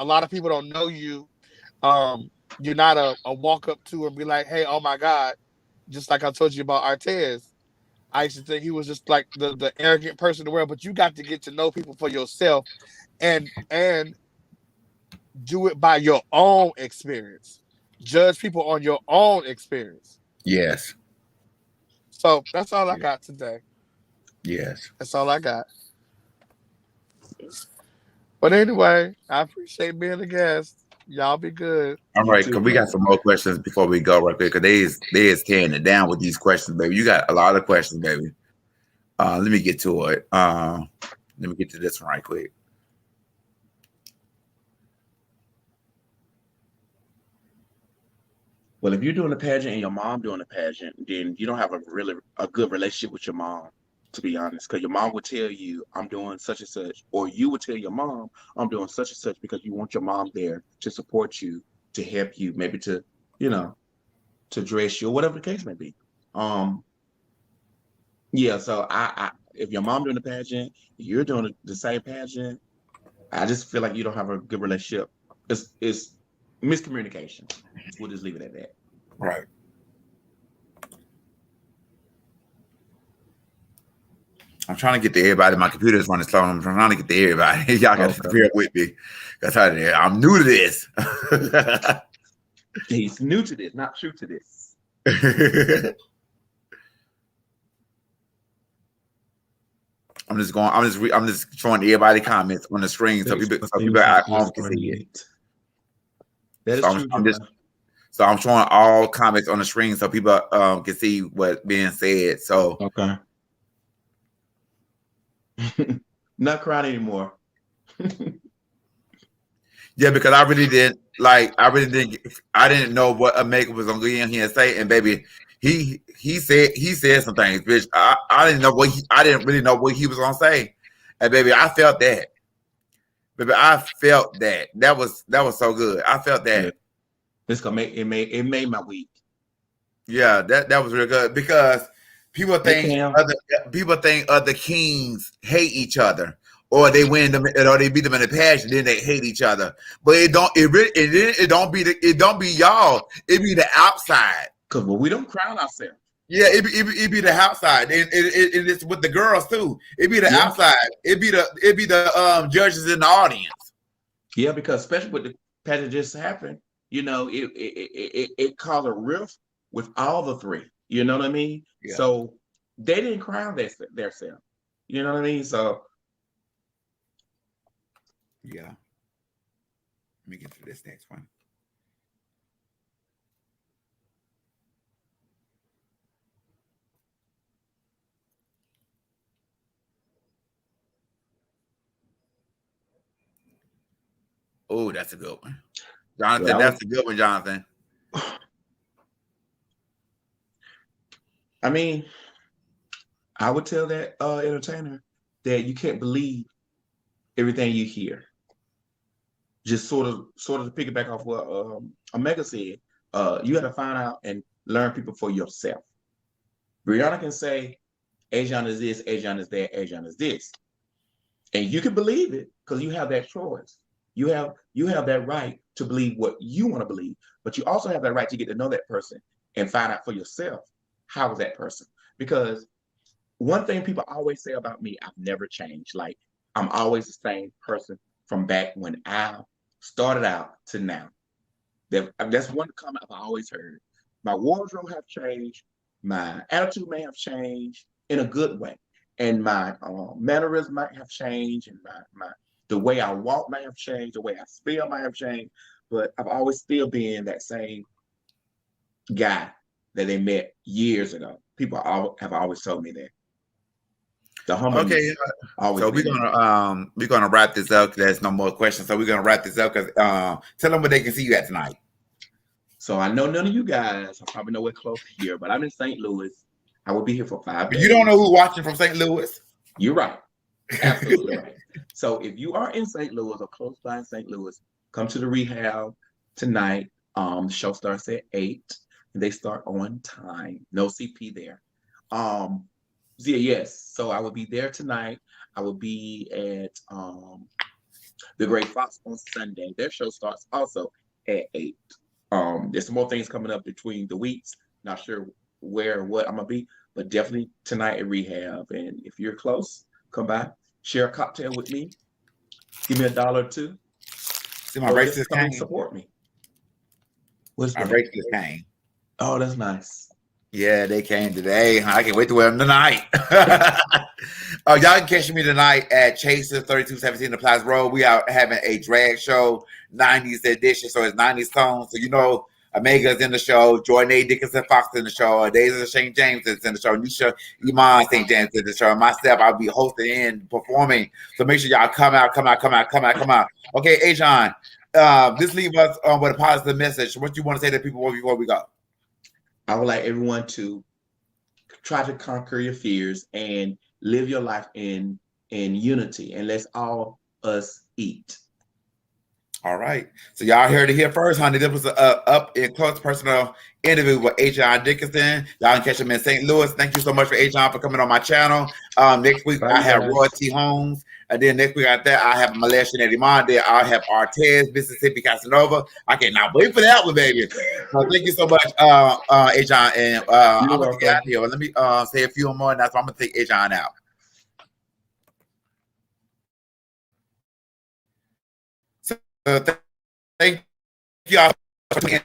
S5: lot of people don't know you. You're not a walk up to and be like, hey, oh my God, just like I told you about Artez. I used to think he was just like the arrogant person in the world, but you got to get to know people for yourself and do it by your own experience. Judge people on your own experience.
S1: Yes.
S5: So that's all I got today.
S1: Yes.
S5: That's all I got. But anyway, I appreciate being a guest. Y'all be good.
S1: All right, because we got some more questions before we go right quick, because they is tearing it down with these questions, baby. You got a lot of questions, baby. Let me get to it. Let me get to this one right quick.
S3: Well, if you're doing a pageant and your mom doing a pageant, then you don't have a good relationship with your mom, to be honest, because your mom would tell you, I'm doing such and such, or you would tell your mom, I'm doing such and such, because you want your mom there to support you, to help you, maybe to, to dress you, or whatever the case may be. Yeah, so I if your mom doing the pageant, you're doing the same pageant, I just feel like you don't have a good relationship. It's miscommunication. We'll just leave it at that.
S1: Right. I'm trying to get to everybody. My computer's running slow. I'm trying to get to everybody. Y'all got to bear with me. That's how I'm new to this.
S3: He's new to this, not true to this.
S1: I'm just showing everybody comments on the screen so people at home can see it.
S3: That is true.
S1: So I'm showing all comments on the screen so people can see what's being said. So
S3: okay. Not crying anymore.
S1: Yeah, because I didn't know what Omega was gonna get in here and say. And baby, he said some things, bitch. I didn't really know what he was gonna say. Hey, baby, I felt that. Baby, I felt that. That was so good. I felt that.
S3: Yeah. This gonna make it made my week.
S1: Yeah, that was real good because people think other kings hate each other, or they win them, or they beat them in the past, and then they hate each other. But it don't be y'all. It be the outside.
S3: Cause we don't crown ourselves.
S1: Yeah, it be the outside, and it's with the girls too. It be the outside. It be the judges in the audience.
S3: Yeah, because especially with the pageant that just happened, you know, it caused a rift with all the three. You know what I mean? Yeah. So they didn't crown themselves. You know what I mean? So
S1: yeah. Let me get to this next one. Oh, that's a good one. Jonathan, that's a good one, Jonathan.
S3: I mean, I would tell that entertainer that you can't believe everything you hear. Just sort of to piggyback off what Omega said, you got to find out and learn people for yourself. Brianna can say, Ajan is this, Ajan is that, Ajan is this. And you can believe it because you have that choice. You have that right to believe what you want to believe, but you also have that right to get to know that person and find out for yourself how is that person. Because one thing people always say about me, I've never changed. Like I'm always the same person from back when I started out to now. That's one comment I've always heard. My wardrobe have changed, my attitude may have changed in a good way, and my mannerism might have changed, and the way I walk might have changed, the way I spell might have changed, but I've always still been that same guy that they met years ago. People have always told me that. The humbleness. Okay,
S1: so we're gonna wrap this up. There's no more questions, so we're gonna wrap this up. Because tell them where they can see you at tonight.
S3: So I know none of you guys are probably nowhere close here, but I'm in St. Louis. I will be here for 5 days.
S1: You don't know who's watching from St. Louis?
S3: You're right. Absolutely right. So if you are in St. Louis or close by in St. Louis, come to the rehab tonight. The show starts at 8, and they start on time. No CP there. Yes. So I will be there tonight. I will be at the Great Fox on Sunday. Their show starts also at 8. There's some more things coming up between the weeks. Not sure where or what I'm gonna be, but definitely tonight at rehab. And if you're close, come by, share a cocktail with me, give me $1 or $2.
S1: See my racist cane.
S3: Support me.
S1: What's my racist cane?
S3: Oh, that's nice.
S1: Yeah, they came today. I can't wait to wear them tonight. Y'all can catch me tonight at Chaser 3217 the Plaza Road. We are having a drag show, 90s edition, so it's 90s songs. So you know, Omega's in the show, Jordan A. Dickerson Fox in the show, Days of St. James is in the show, Nisha Iman St. James is in the show. Myself, I'll be hosting and performing. So make sure y'all come out. Okay, Ajan, this leave us with a positive message. What do you want to say to people before we go?
S3: I would like everyone to try to conquer your fears and live your life in unity, and let's all us eat.
S1: All right. So y'all heard it here first, honey. This was an up and close personal interview with Jiyan Dickerson. Y'all can catch him in St. Louis. Thank you so much for Jiyan for coming on my channel. Next week I have Roy T. Holmes. And then next week after that, I have Malaysia and Iman. I have Artez, Mississippi Casanova. I cannot wait for that one, baby. Thank you so much, Jiyan. And I'm going to get out here. Let me say a few more, and that's why I'm going to take Jiyan out. Thank you all for tuning in.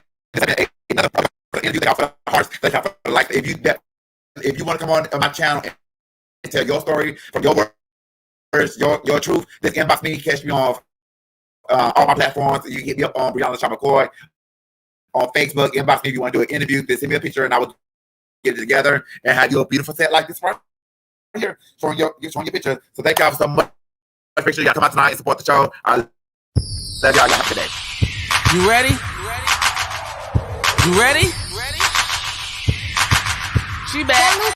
S1: Like if you want to come on my channel and tell your story from your words, your truth, just inbox me, catch me on all my platforms. You can hit me up on Brianna McCoy on Facebook. Inbox me if you want to do an interview. Just send me a picture and I will get it together and have you a beautiful set like this right here, showing your picture. So thank y'all so much. Make sure y'all come out tonight and support the show. Love y'all. Have a good day.
S6: You ready? You ready? She back.